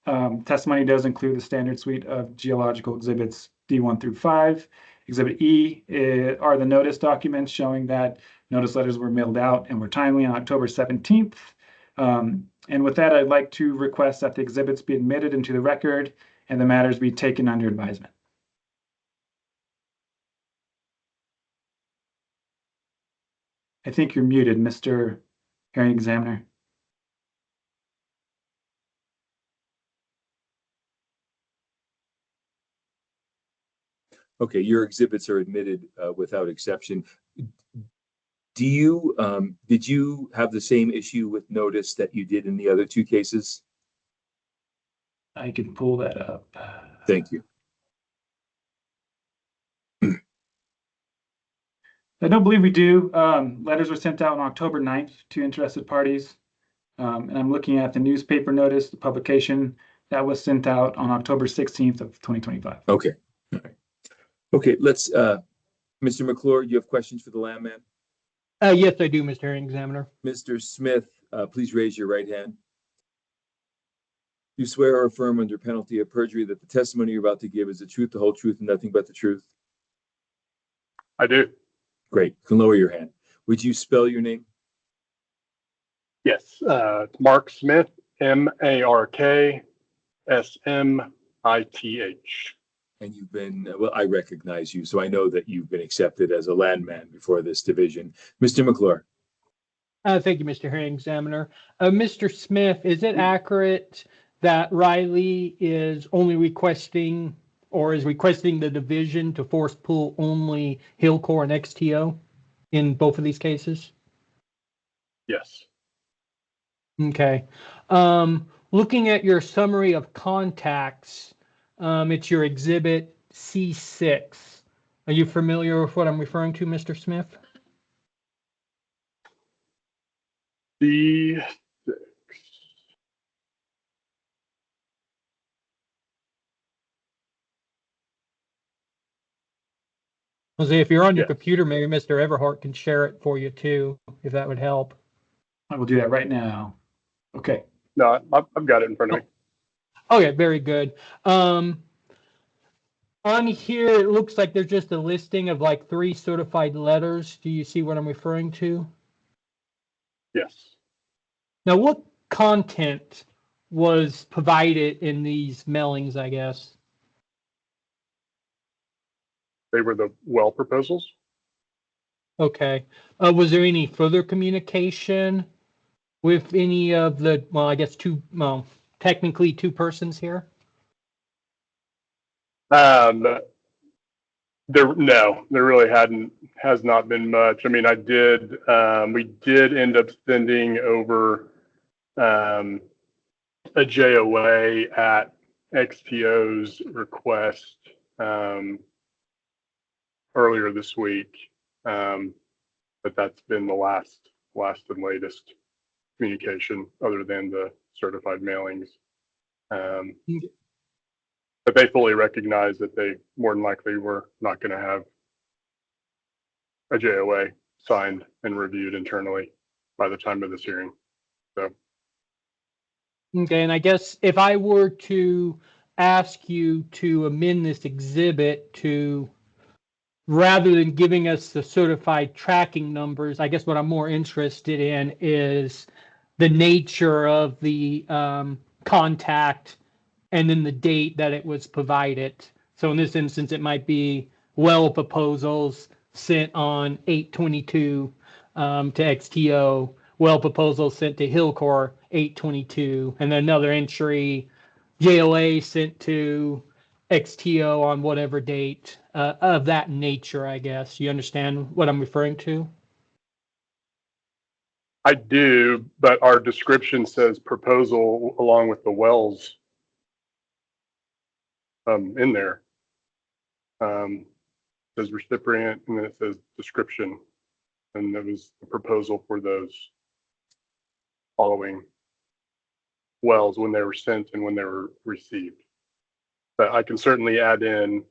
testimony does include the standard suite of geological exhibits D1 through 5. Exhibit E are the notice documents showing that notice letters were mailed out and were timely on October 17th. And with that, I'd like to request that the exhibits be admitted into the record and the matters be taken under advisement. I think you're muted, Mr. Hearing Examiner. Okay, your exhibits are admitted without exception. Do you, did you have the same issue with notice that you did in the other two cases? I can pull that up. Thank you. I don't believe we do. Letters were sent out on October 9th to interested parties. And I'm looking at the newspaper notice, the publication that was sent out on October 16th of 2025. Okay. All right. Okay, let's, Mr. McClure, you have questions for the landman? Yes, I do, Mr. Hearing Examiner. Mr. Smith, please raise your right hand. You swear or affirm under penalty of perjury that the testimony you're about to give is the truth, the whole truth, and nothing but the truth? I do. Great. You can lower your hand. Would you spell your name? Yes. Mark Smith, MarkSmith. And you've been, well, I recognize you, so I know that you've been accepted as a landman before this division. Mr. McClure. Thank you, Mr. Hearing Examiner. Mr. Smith, is it accurate that Riley is only requesting or is requesting the division to force pull only Hillcore and XTO in both of these cases? Yes. Okay. Looking at your summary of contacts, it's your exhibit C6. Are you familiar with what I'm referring to, Mr. Smith? C6. Jose, if you're on your Yes. computer, maybe Mr. Everhart can share it for you too, if that would help. I will do that right now. Okay. No, I've got it in front of me. Okay, very good. On here, it looks like there's just a listing of like 3 certified letters. Do you see what I'm referring to? Yes. Now, what content was provided in these mailings, I guess? They were the well proposals. Okay. Was there any further communication with any of the, well, I guess technically 2 persons here? There really has not been much. I mean, we did end up sending over a JOA at XTO's request earlier this week, but that's been the last and latest communication other than the certified mailings. But they fully recognize that they more than likely were not going to have a JOA signed and reviewed internally by the time of this hearing. So. Okay, and I guess if I were to ask you to amend this exhibit to, rather than giving us the certified tracking numbers, I guess what I'm more interested in is the nature of the contact and then the date that it was provided. So in this instance, it might be well proposals sent on 8/22 to XTO, well proposals sent to Hillcore 8/22, and then another entry, JOA sent to XTO on whatever date of that nature, I guess. You understand what I'm referring to? I do, but our description says proposal along with the wells in there. So says recipient, and then it says description. And there was a proposal for those following wells when they were sent and when they were received. But I can certainly add in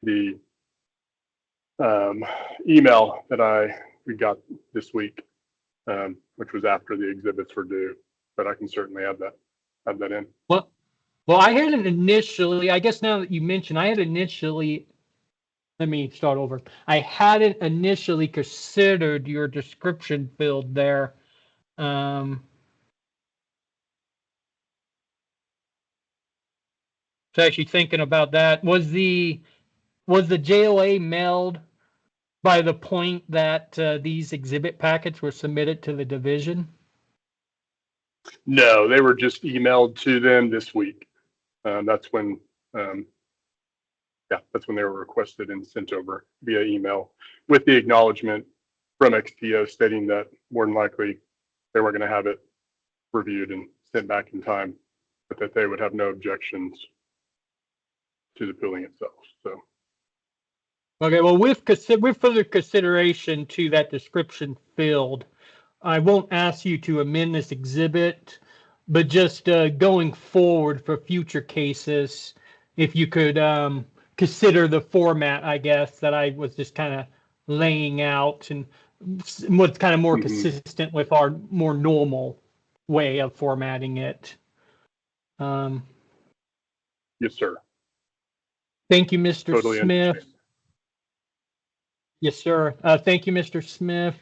the email that we got this week, which was after the exhibits were due. But I can certainly add that in. Well, I had it initially, I guess now that you mentioned, I had initially, let me start over. I hadn't initially considered your description field there. So actually thinking about that, was the JOA mailed by the point that these exhibit packets were submitted to the division? No, they were just emailed to them this week. That's when they were requested and sent over via email with the acknowledgement from XTO stating that more than likely they weren't going to have it reviewed and sent back in time, but that they would have no objections to the pooling itself. So, okay, well, with further consideration to that description field, I won't ask you to amend this exhibit, but just going forward for future cases, if you could consider the format, I guess, that I was just kind of laying out and what's kind of more consistent with our more normal way of formatting it. yes, sir. Thank you, Mr. Totally Smith. understand. Yes, sir. Thank you, Mr. Smith.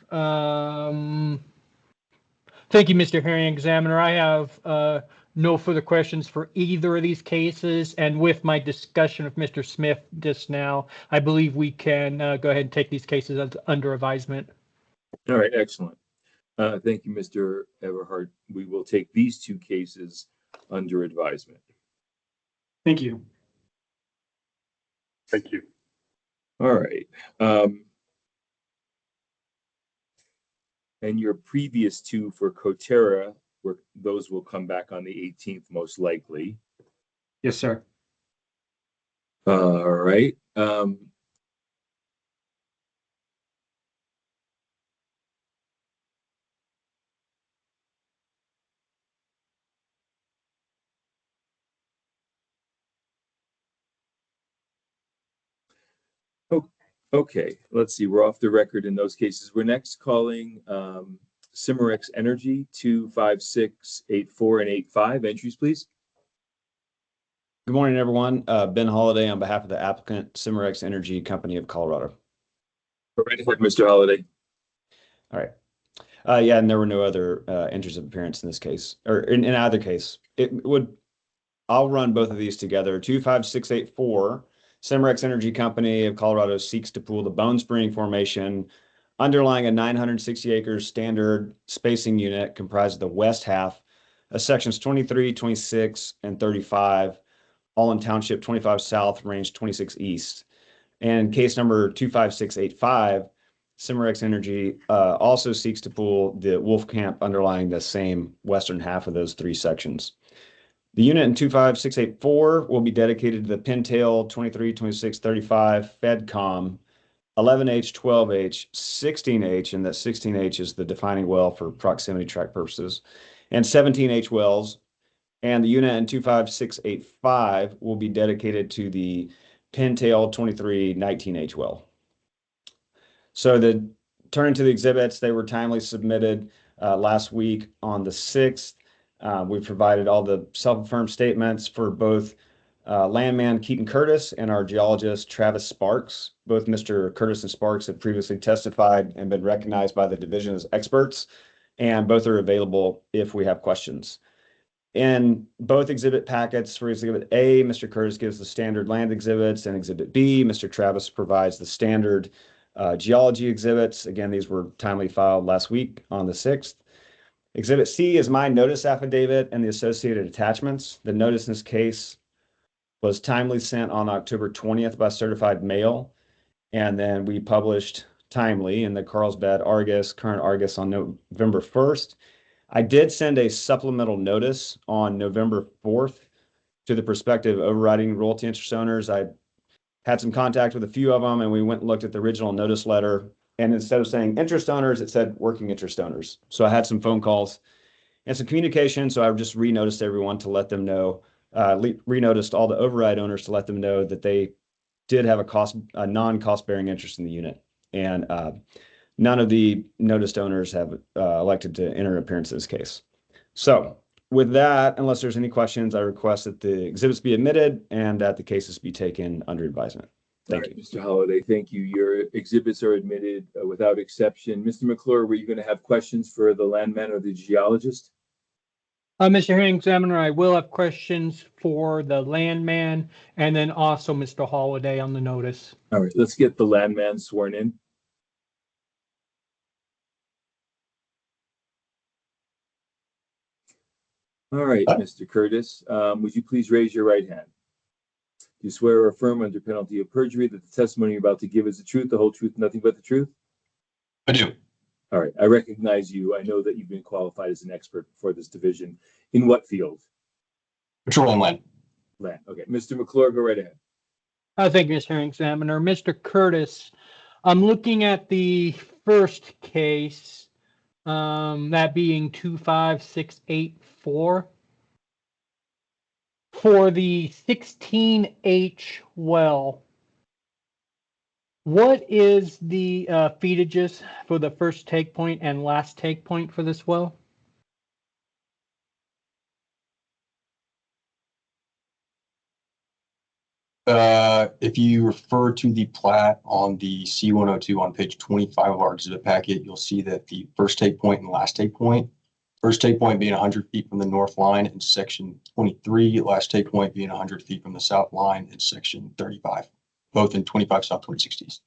Thank you, Mr. Hearing Examiner. I have no further questions for either of these cases. And with my discussion with Mr. Smith just now, I believe we can go ahead and take these cases under advisement. All right, excellent. Thank you, Mr. Everhart. We will take these two cases under advisement. Thank you. Thank you. All right. And your previous two for Coterra, those will come back on the 18th, most likely. Yes, sir. All right. Okay, let's see. We're off the record in those cases. We're next calling Cimarex Energy 25684 and 85. Entries, please. Good morning, everyone. Ben Holliday on behalf of the applicant, Cimarex Energy Company of Colorado. Right ahead, Mr. Holliday. All right. Yeah, and there were no other entries of appearance in this case, or in either case. I'll run both of these together. 25684, Cimarex Energy Company of Colorado seeks to pool the Bone Spring Formation underlying a 960 acres standard spacing unit comprised of the west half of sections 23, 26, and 35, all in Township 25 South, Range 26 East. And case number 25685, Cimarex Energy also seeks to pool the Wolf Camp underlying the same western half of those three sections. The unit in 25684 will be dedicated to the Pintail 23, 26, 35 FedCom 11H, 12H, 16H, and that 16H is the defining well for proximity track purposes, and 17H wells. And the unit in 25685 will be dedicated to the Pintail 23, 19H well. So turning to the exhibits, they were timely submitted last week on the 6th. We provided all the self-affirmed statements for both landman Keaton Curtis and our geologist Travis Sparks. Both Mr. Curtis and Sparks have previously testified and been recognized by the division as experts, and both are available if we have questions. In both exhibit packets, for Exhibit A, Mr. Curtis gives the standard land exhibits, and Exhibit B, Mr. Travis provides the standard geology exhibits. Again, these were timely filed last week on the 6th. Exhibit C is my notice affidavit and the associated attachments. The notice in this case was timely sent on October 20th by certified mail, and then we published timely in the Carlsbad Argus, current Argus, on November 1st. I did send a supplemental notice on November 4th to the prospective overriding royalty interest owners. I had some contact with a few of them, and we went and looked at the original notice letter. And instead of saying interest owners, it said working interest owners. So I had some phone calls and some communication. So I just re-noticed everyone to let them know, re-noticed all the override owners to let them know that they did have a non-cost bearing interest in the unit. And none of the noticed owners have elected to enter an appearance in this case. So with that, unless there's any questions, I request that the exhibits be admitted and that the cases be taken under advisement. Thank you. Mr. Holliday, thank you. Your exhibits are admitted without exception. Mr. McClure, were you going to have questions for the landman or the geologist? Mr. Hearing Examiner, I will have questions for the landman and then also Mr. Holliday on the notice. All right, let's get the landman sworn in. All right, Mr. Curtis, would you please raise your right hand? Do you swear or affirm under penalty of perjury that the testimony you're about to give is the truth, the whole truth, nothing but the truth? I do. All right, I recognize you. I know that you've been qualified as an expert for this division. In what field? Petroleum land. Land. Okay, Mr. McClure, go right ahead. Thank you, Mr. Hearing Examiner. Mr. Curtis, I'm looking at the first case, that being 25684. For the 16H well, what is the feetages for the first take point and last take point for this well? If you refer to the plat on the C102 on page 25 of our exhibit packet, you'll see that the first take point and last take point, first take point being 100 feet from the north line in section 23, last take point being 100 feet from the south line in section 35, both in 25 South 26 East.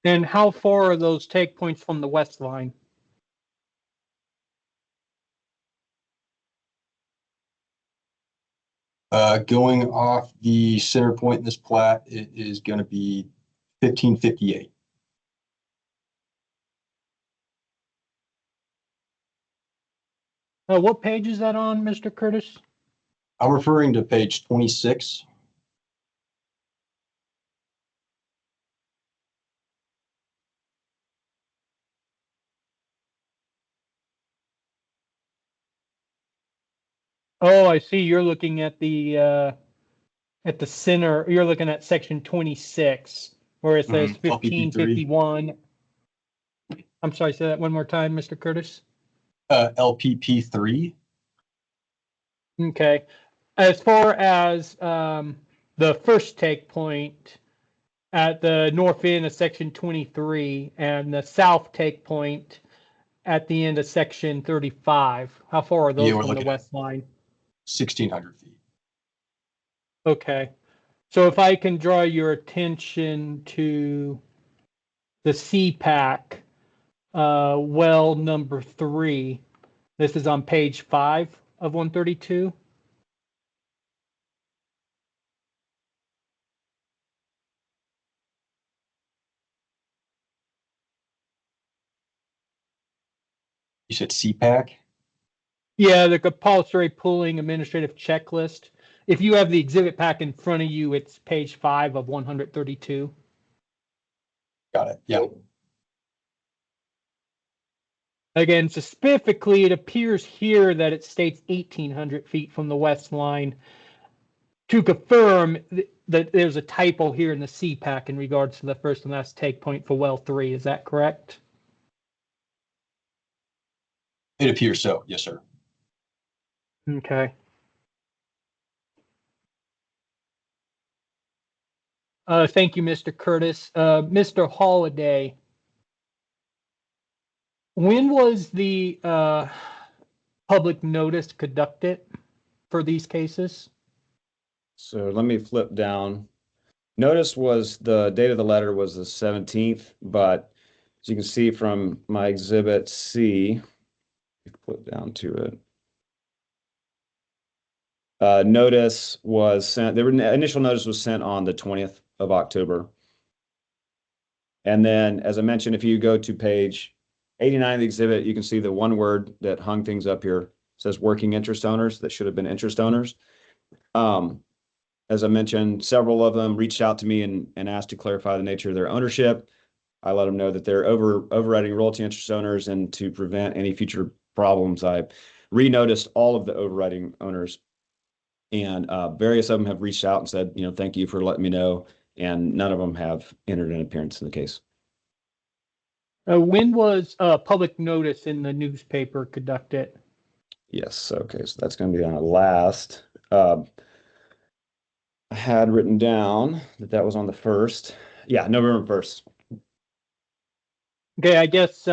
And how far are those take points from the west line? Going off the center point in this plat, it is going to be 1558. What page is that on, Mr. Curtis? I'm referring to page 26. Oh, I see. You're looking at the center. You're looking at section 26, where it says 1551. I'm sorry, say that one more time, Mr. Curtis. LPP3. Okay. As far as the first take point at the north end of section 23 and the south take point at the end of section 35, how far are those from the west line? 1,600 feet. Okay. So if I can draw your attention to the CPAC well number 3, this is on page 5 of 132. You said CPAC? Yeah, the compulsory pooling administrative checklist. If you have the exhibit pack in front of you, it's page 5 of 132. Got it. Yeah. Again, specifically, it appears here that it states 1,800 feet from the west line. To confirm that there's a typo here in the CPAC in regards to the first and last take point for well 3, is that correct? It appears so. Yes, sir. Okay. Thank you, Mr. Curtis. Mr. Holliday, when was the public notice conducted for these cases? So let me flip down. Notice was the date of the letter was the 17th, but as you can see from my exhibit C, flip down to it. Notice was sent, the initial notice was sent on the 20th of October. And then, as I mentioned, if you go to page 89 of the exhibit, you can see the one word that hung things up here. It says working interest owners. That should have been interest owners. As I mentioned, several of them reached out to me and asked to clarify the nature of their ownership. I let them know that they're overriding royalty interest owners, and to prevent any future problems, I re-noticed all of the overriding owners. And various of them have reached out and said, thank you for letting me know. And none of them have entered an appearance in the case. When was public notice in the newspaper conducted? Yes. Okay. So that's going to be on the last. I had written down that was on the 1st. Yeah, November 1st. Okay, I guess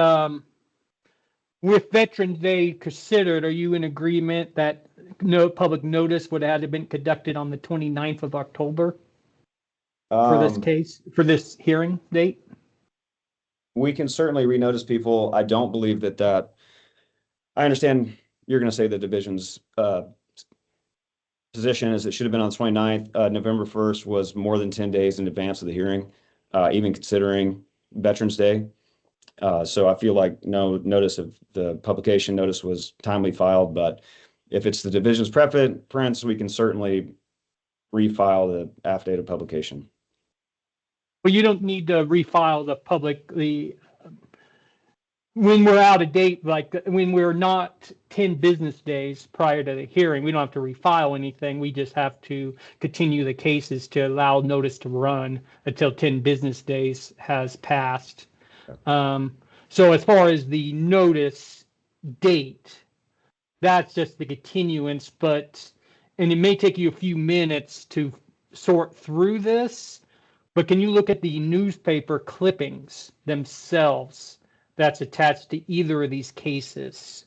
with Veterans Day considered, are you in agreement that no public notice would have been conducted on the 29th of October for this case, for this hearing date? We can certainly renotice people. I don't believe that I understand you're going to say the division's position is it should have been on the 29th. November 1st was more than 10 days in advance of the hearing, even considering Veterans Day. So I feel like no notice of the publication notice was timely filed, but if it's the division's preference, we can certainly refile the affidavit of publication. Well, you don't need to refile when we're out of date, like when we're not 10 business days prior to the hearing, we don't have to refile anything. We just have to continue the cases to allow notice to run until 10 business days has passed. So as far as the notice date, that's just the continuance, and it may take you a few minutes to sort through this, but can you look at the newspaper clippings themselves that's attached to either of these cases?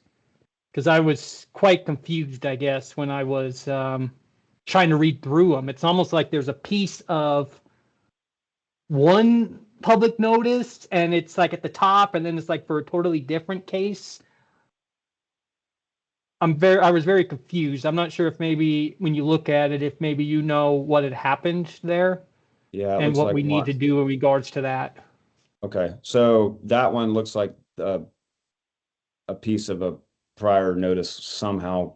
Because I was quite confused, I guess, when I was trying to read through them. It's almost like there's a piece of one public notice and it's like at the top, and then it's like for a totally different case. I was very confused. I'm not sure if maybe when you look at it, if maybe you know what had happened there. Yeah, and what we need to do in regards to that. Okay, so that one looks like a piece of a prior notice somehow.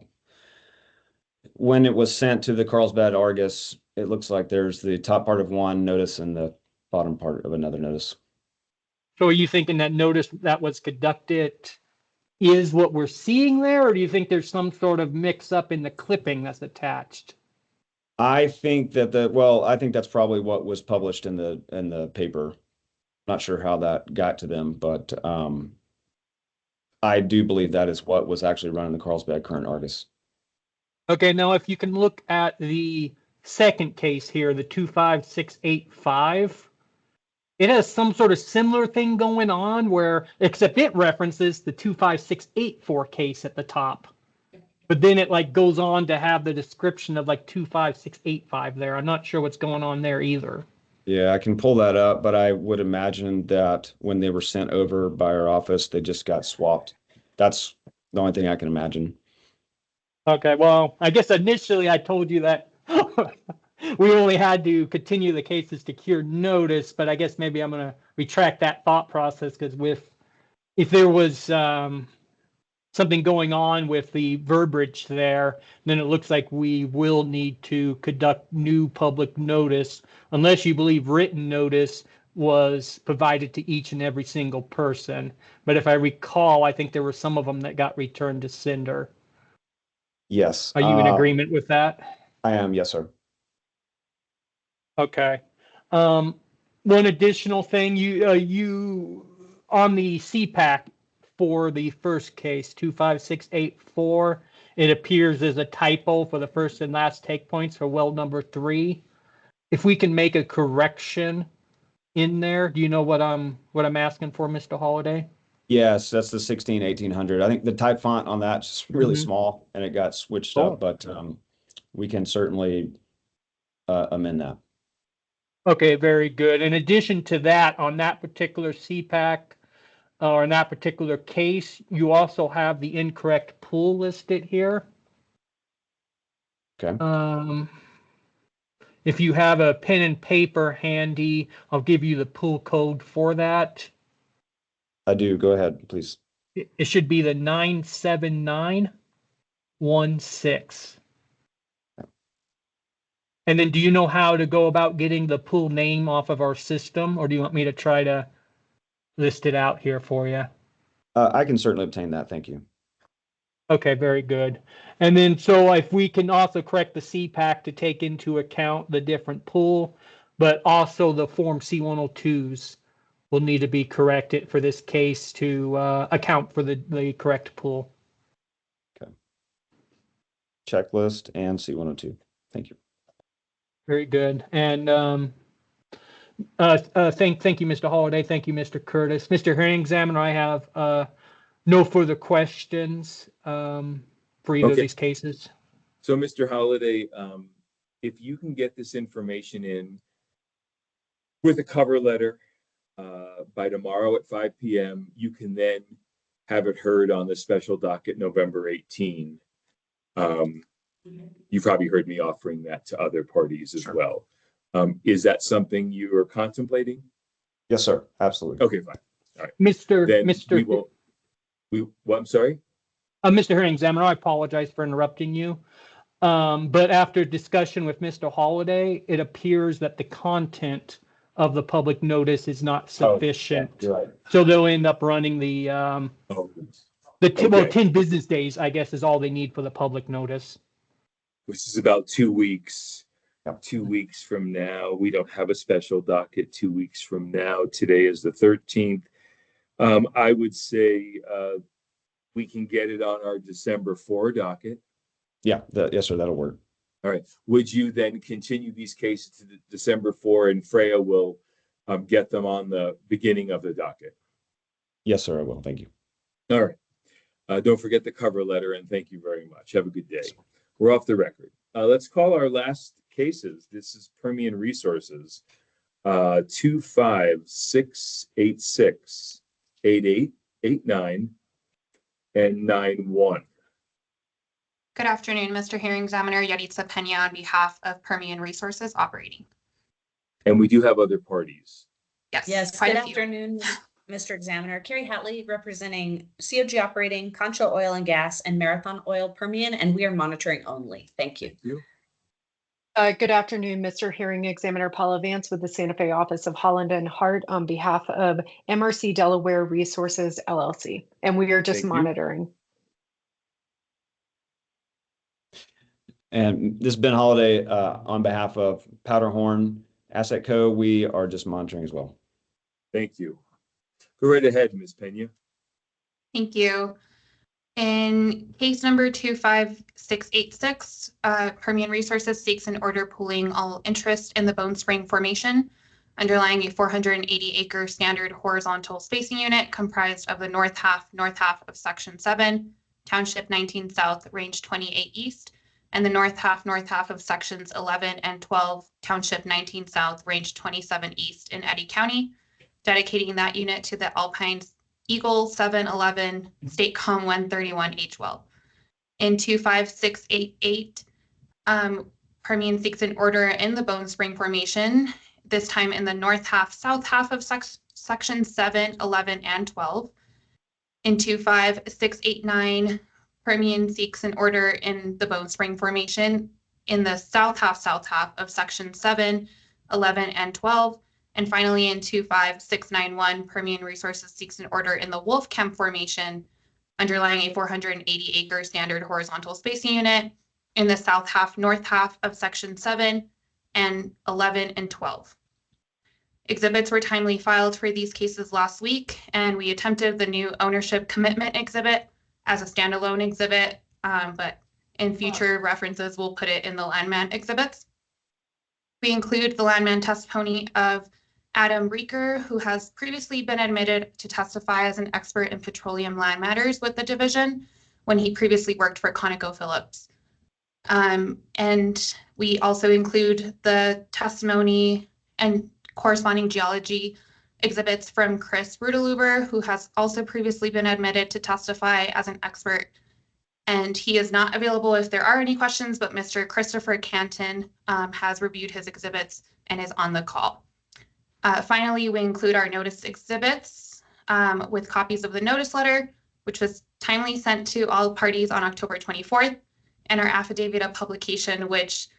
When it was sent to the Carlsbad Argus, it looks like there's the top part of one notice and the bottom part of another notice. So are you thinking that notice that was conducted is what we're seeing there, or do you think there's some sort of mix up in the clipping that's attached? I think I think that's probably what was published in the paper. Not sure how that got to them, but I do believe that is what was actually run in the Carlsbad Current Argus. Okay, now if you can look at the second case here, the 25685, it has some sort of similar thing going on where, except it references the 25684 case at the top. But then it like goes on to have the description of like 25685 there. I'm not sure what's going on there either. Yeah, I can pull that up, but I would imagine that when they were sent over by our office, they just got swapped. That's the only thing I can imagine. Okay, well, I guess initially I told you that we only had to continue the cases to cure notice, but I guess maybe I'm going to retract that thought process because if there was something going on with the verbiage there, then it looks like we will need to conduct new public notice unless you believe written notice was provided to each and every single person. But if I recall, I think there were some of them that got returned to sender. Yes. Are you in agreement with that? I am, yes, sir. Okay. One additional thing, you on the CPAC for the first case, 25684, it appears as a typo for the first and last take points for well number 3. If we can make a correction in there, do you know what I'm asking for, Mr. Holliday? Yes, that's the 1800. I think the type font on that's really small and it got switched up, but we can certainly amend that. Okay, very good. In addition to that, on that particular CPAC or in that particular case, you also have the incorrect pool listed here. Okay. If you have a pen and paper handy, I'll give you the pool code for that. I do. Go ahead, please. It should be the 97916. And then do you know how to go about getting the pool name off of our system, or do you want me to try to list it out here for you? I can certainly obtain that. Thank you. Okay, very good. And then, so if we can also correct the CPAC to take into account the different pool, but also the Form C-102s will need to be corrected for this case to account for the correct pool. Okay. Checklist and C-102. Thank you. Very good. And thank you, Mr. Holliday. Thank you, Mr. Curtis. Mr. Hearing Examiner, I have no further questions for either of these cases. So, Mr. Holliday, if you can get this information in with a cover letter by tomorrow at 5 p.m., you can then have it heard on the special docket November 18. You've probably heard me offering that to other parties as well. Is that something you are contemplating? Yes, sir. Absolutely. Okay, fine. All right. What? I'm sorry? Mr. Hearing Examiner, I apologize for interrupting you. But after discussion with Mr. Holliday, it appears that the content of the public notice is not sufficient. Oh, you're right. So they'll end up running the 10 business days, I guess, is all they need for the public notice. Which is about 2 weeks. 2 weeks from now. We don't have a special docket 2 weeks from now. Today is the 13th. I would say we can get it on our December 4 docket. Yeah, yes, sir. That'll work. All right. Would you then continue these cases to the December 4 and Freya will get them on the beginning of the docket? Yes, sir. I will. Thank you. All right. Don't forget the cover letter, and thank you very much. Have a good day. We're off the record. Let's call our last cases. This is Permian Resources, 25686, 8889, and 91. Good afternoon, Mr. Hearing Examiner, Yaritza Pena on behalf of Permian Resources Operating. And we do have other parties. Yes, quite good a few. afternoon, Mr. Examiner. Carrie Hatley representing COG Operating, Concho Oil and Gas, and Marathon Oil Permian, and we are monitoring only. Thank you. Good afternoon, Mr. Hearing Examiner Paula Vance with the Santa Fe Office of Holland and Hart on behalf of MRC Delaware Resources LLC, and we are just monitoring. And this is Ben Holliday on behalf of Powderhorn Asset Co. We are just monitoring as well. Thank you. Go right ahead, Ms. Pena. Thank you. In case number 25686, Permian Resources seeks an order pooling all interest in the Bone Spring Formation, underlying a 480-acre standard horizontal spacing unit comprised of the north half of Section 7, Township 19 South, Range 28 East, and the north half of Sections 11 and 12, Township 19 South, Range 27 East in Eddy County, dedicating that unit to the Alpine Eagle 711 State Com 131H well. In 25688, Permian seeks an order in the Bone Spring Formation, this time in the north half, south half of Section 7, 11, and 12. In 25689, Permian seeks an order in the Bone Spring Formation in the south half of Section 7, 11, and 12. And finally, in 25691, Permian Resources seeks an order in the Wolf Camp Formation, underlying a 480-acre standard horizontal spacing unit in the south half, north half of Section 7 and 11 and 12. Exhibits were timely filed for these cases last week, and we attempted the new ownership commitment exhibit as a standalone exhibit, but in future references, we'll put it in the landman exhibits. We include the landman testimony of Adam Reeker, who has previously been admitted to testify as an expert in petroleum land matters with the division when he previously worked for ConocoPhillips. And we also include the testimony and corresponding geology exhibits from Chris Rudeluber, who has also previously been admitted to testify as an expert. And he is not available if there are any questions, but Mr. Christopher Canton has reviewed his exhibits and is on the call. Finally, we include our notice exhibits with copies of the notice letter, which was timely sent to all parties on October 24th, and our affidavit of publication, which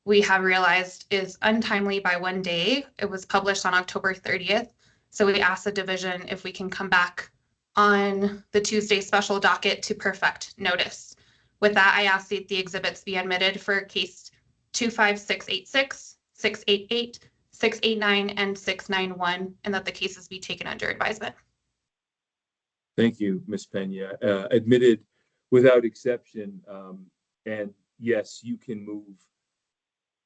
we have realized is untimely by 1 day. It was published on October 30th. So we asked the division if we can come back on the Tuesday special docket to perfect notice. With that, I asked that the exhibits be admitted for case 25686, 688, 689, and 691, and that the cases be taken under advisement. Thank you, Ms. Pena. Admitted without exception. And yes, you can move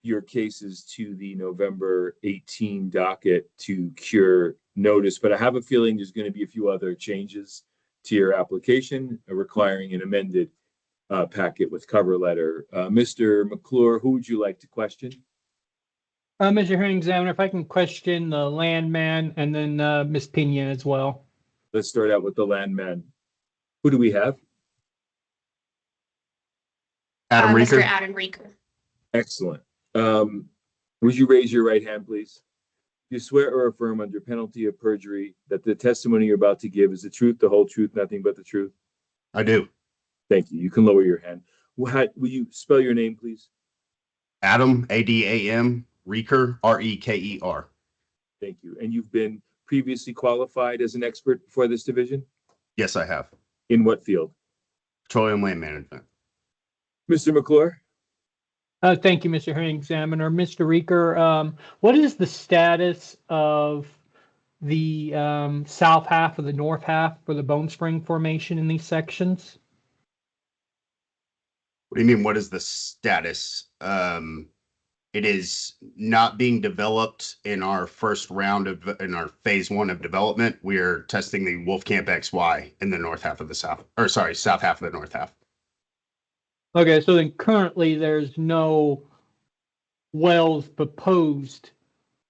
your cases to the November 18 docket to cure notice, but I have a feeling there's going to be a few other changes to your application requiring an amended packet with cover letter. Mr. McClure, who would you like to question? Mr. Hearing Examiner, if I can question the landman and then Ms. Pena as well. Let's start out with the landman. Who do we have? Adam Mr. Reeker. Adam Reeker. Excellent. Would you raise your right hand, please? Do you swear or affirm under penalty of perjury that the testimony you're about to give is the truth, the whole truth, nothing but the truth? I do. Thank you. You can lower your hand. Will you spell your name, please? Adam, Adam, Reeker, Reker. Thank you. And you've been previously qualified as an expert for this division? Yes, I have. In what field? Petroleum land management. Mr. McClure? Thank you, Mr. Hearing Examiner. Mr. Reeker, what is the status of the south half of the north half for the Bone Spring Formation in these sections? What do you mean? What is the status? It is not being developed in our first round in our phase 1 of development. We are testing the Wolfcamp XY in the north half of the south half of the north half. Okay, so then currently there's no wells proposed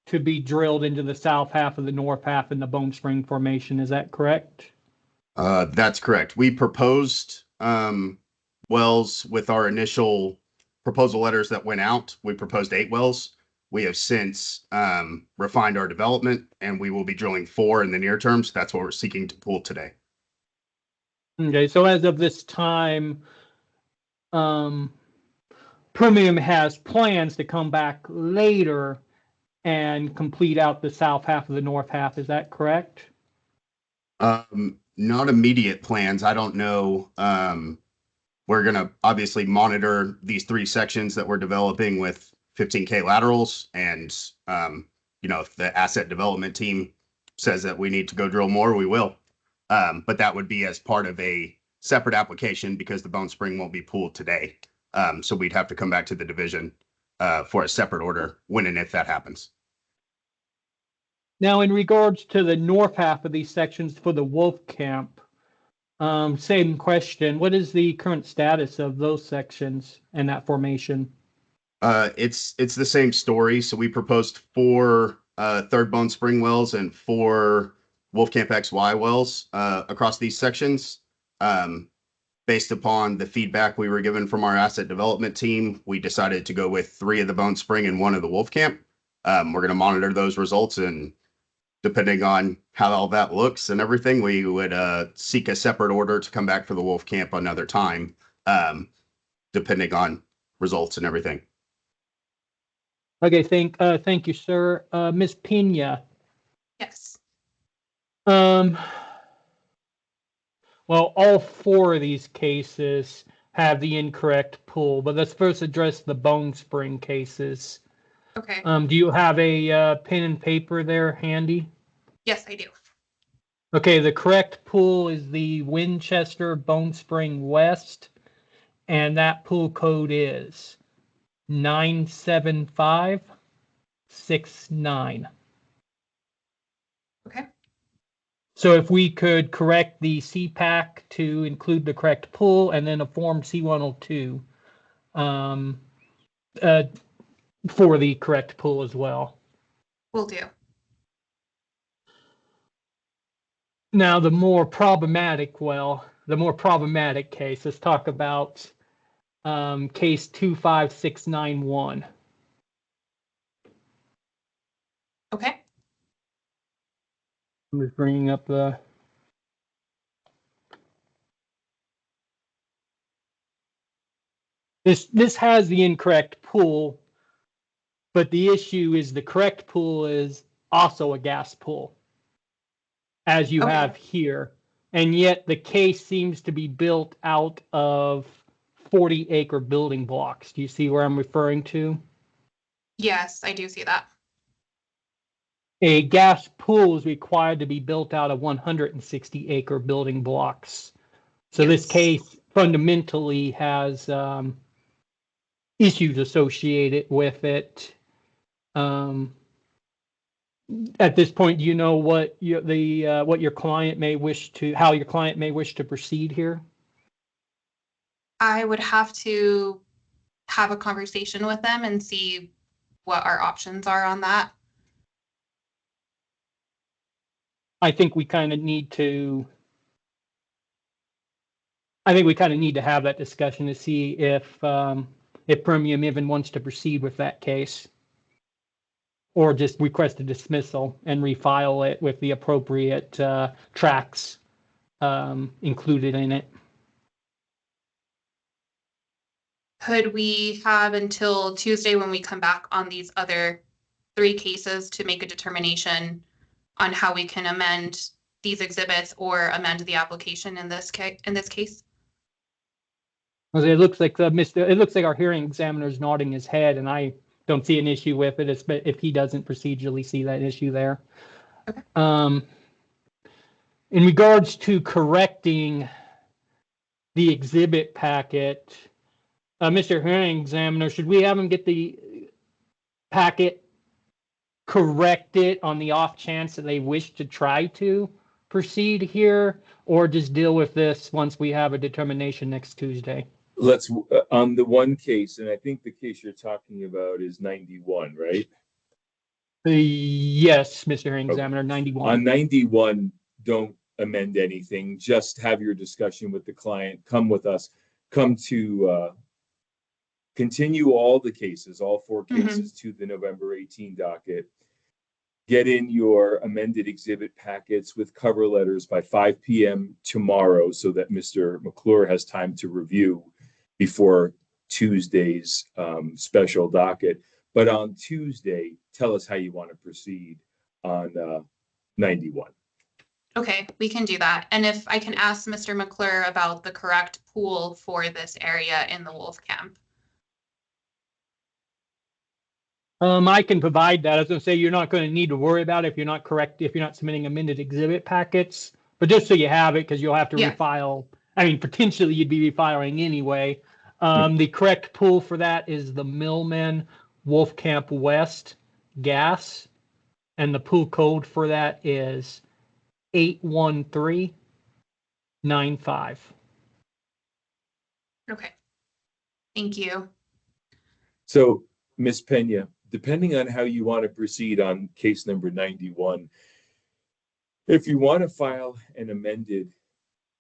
to be drilled into the south half of the north half in the Bone Spring Formation. Is that correct? That's correct. We proposed wells with our initial proposal letters that went out. We proposed 8 wells. We have since refined our development, and we will be drilling 4 in the near term. So that's what we're seeking to pool today. Okay, so as of this time, Premium has plans to come back later and complete out the south half of the north half. Is that correct? Not immediate plans. I don't know. We're going to obviously monitor these 3 sections that we're developing with 15K laterals. And, if the asset development team says that we need to go drill more, we will. But that would be as part of a separate application because the Bone Spring won't be pooled today. So we'd have to come back to the division for a separate order when and if that happens. Now, in regards to the north half of these sections for the Wolf Camp, same question. What is the current status of those sections and that formation? It's the same story. So we proposed 4 third Bone Spring wells and 4 Wolfcamp XY wells across these sections. Based upon the feedback we were given from our asset development team, we decided to go with 3 of the Bone Spring and 1 of the Wolfcamp. We're going to monitor those results, and depending on how all that looks and everything, we would seek a separate order to come back for the Wolfcamp another time, depending on results and everything. Okay, thank you, sir. Ms. Pena. Yes. Well, all 4 of these cases have the incorrect pool, but let's first address the Bone Spring cases. Okay. Do you have a pen and paper there handy? Yes, I do. Okay, the correct pool is the Winchester Bone Spring West, and that pool code is 97569. Okay. So if we could correct the CPAC to include the correct pool and then a form C102 for the correct pool as well. Will do. Now, the more problematic case, let's talk about case 25691. Okay. I'm just bringing up the. This has the incorrect pool, But the issue is the correct pool is also a gas pool, as you Okay. have here. And yet the case seems to be built out of 40-acre building blocks. Do you see where I'm referring to? Yes, I do see that. A gas pool is required to be built out of 160-acre building blocks. So this Yes. case fundamentally has issues associated with it. At this point, do you know what your client may wish to, how your client may wish to proceed here? I would have to have a conversation with them and see what our options are on that. I think we kind of need to. I think we kind of need to have that discussion to see if Permium even wants to proceed with that case, or just request a dismissal and refile it with the appropriate tracks included in it. Could we have until Tuesday when we come back on these other 3 cases to make a determination on how we can amend these exhibits or amend the application in this case? It looks like it looks like our hearing examiner is nodding his head, and I don't see an issue with it. If he doesn't procedurally see that issue there. Okay. In regards to correcting the exhibit packet, Mr. Hearing Examiner, should we have him get the packet corrected on the off chance that they wish to try to proceed here, or just deal with this once we have a determination next Tuesday? Let's, on the one case, and I think the case you're talking about is 91, right? Yes, Mr. Hearing Okay. Examiner, 91. On 91, don't amend anything. Just have your discussion with the client. Come with us. Come to continue all the cases, all 4 cases to the November 18 docket. Get in your amended exhibit packets with cover letters by 5 p.m. tomorrow so that Mr. McClure has time to review before Tuesday's special docket. But on Tuesday, tell us how you want to proceed on 91. Okay, we can do that. And if I can ask Mr. McClure about the correct pool for this area in the wolf camp. I can provide that. I was going to say you're not going to need to worry about it if you're not submitting amended exhibit packets. But just so you have it, because you'll have to refile. I mean, potentially you'd be refiling anyway. The correct pool for that is the Millman Wolf Camp West gas, and the pool code for that is 81395. Okay, thank you. So, Ms. Pena, depending on how you want to proceed on case number 91, if you want to file an amended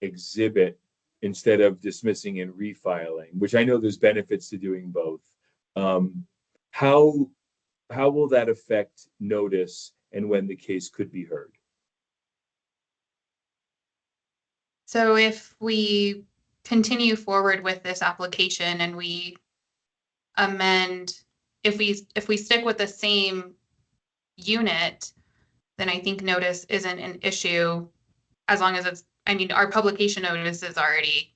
exhibit instead of dismissing and refiling, which I know there's benefits to doing both, how will that affect notice and when the case could be heard? So if we continue forward with this application and we amend, if we stick with the same unit, then I think notice isn't an issue as long as it's, I mean, our publication notice is already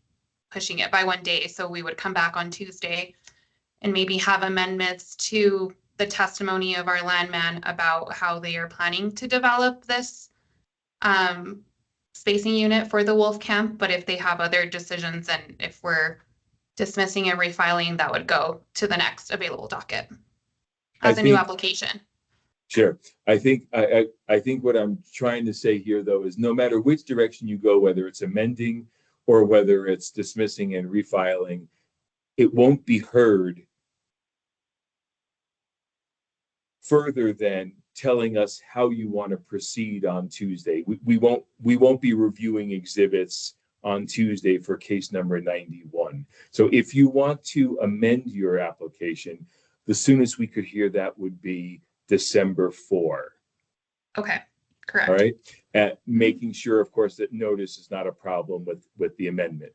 pushing it by 1 day. So we would come back on Tuesday and maybe have amendments to the testimony of our landman about how they are planning to develop this spacing unit for the wolf camp. But if they have other decisions and if we're dismissing and refiling, that would go to the next available docket as a new application. Sure. I think what I'm trying to say here, though, is no matter which direction you go, whether it's amending or whether it's dismissing and refiling, it won't be heard further than telling us how you want to proceed on Tuesday. We won't be reviewing exhibits on Tuesday for case number 91. So if you want to amend your application, the soonest we could hear that would be December 4. Okay, correct. All right. Making sure, of course, that notice is not a problem with the amendment.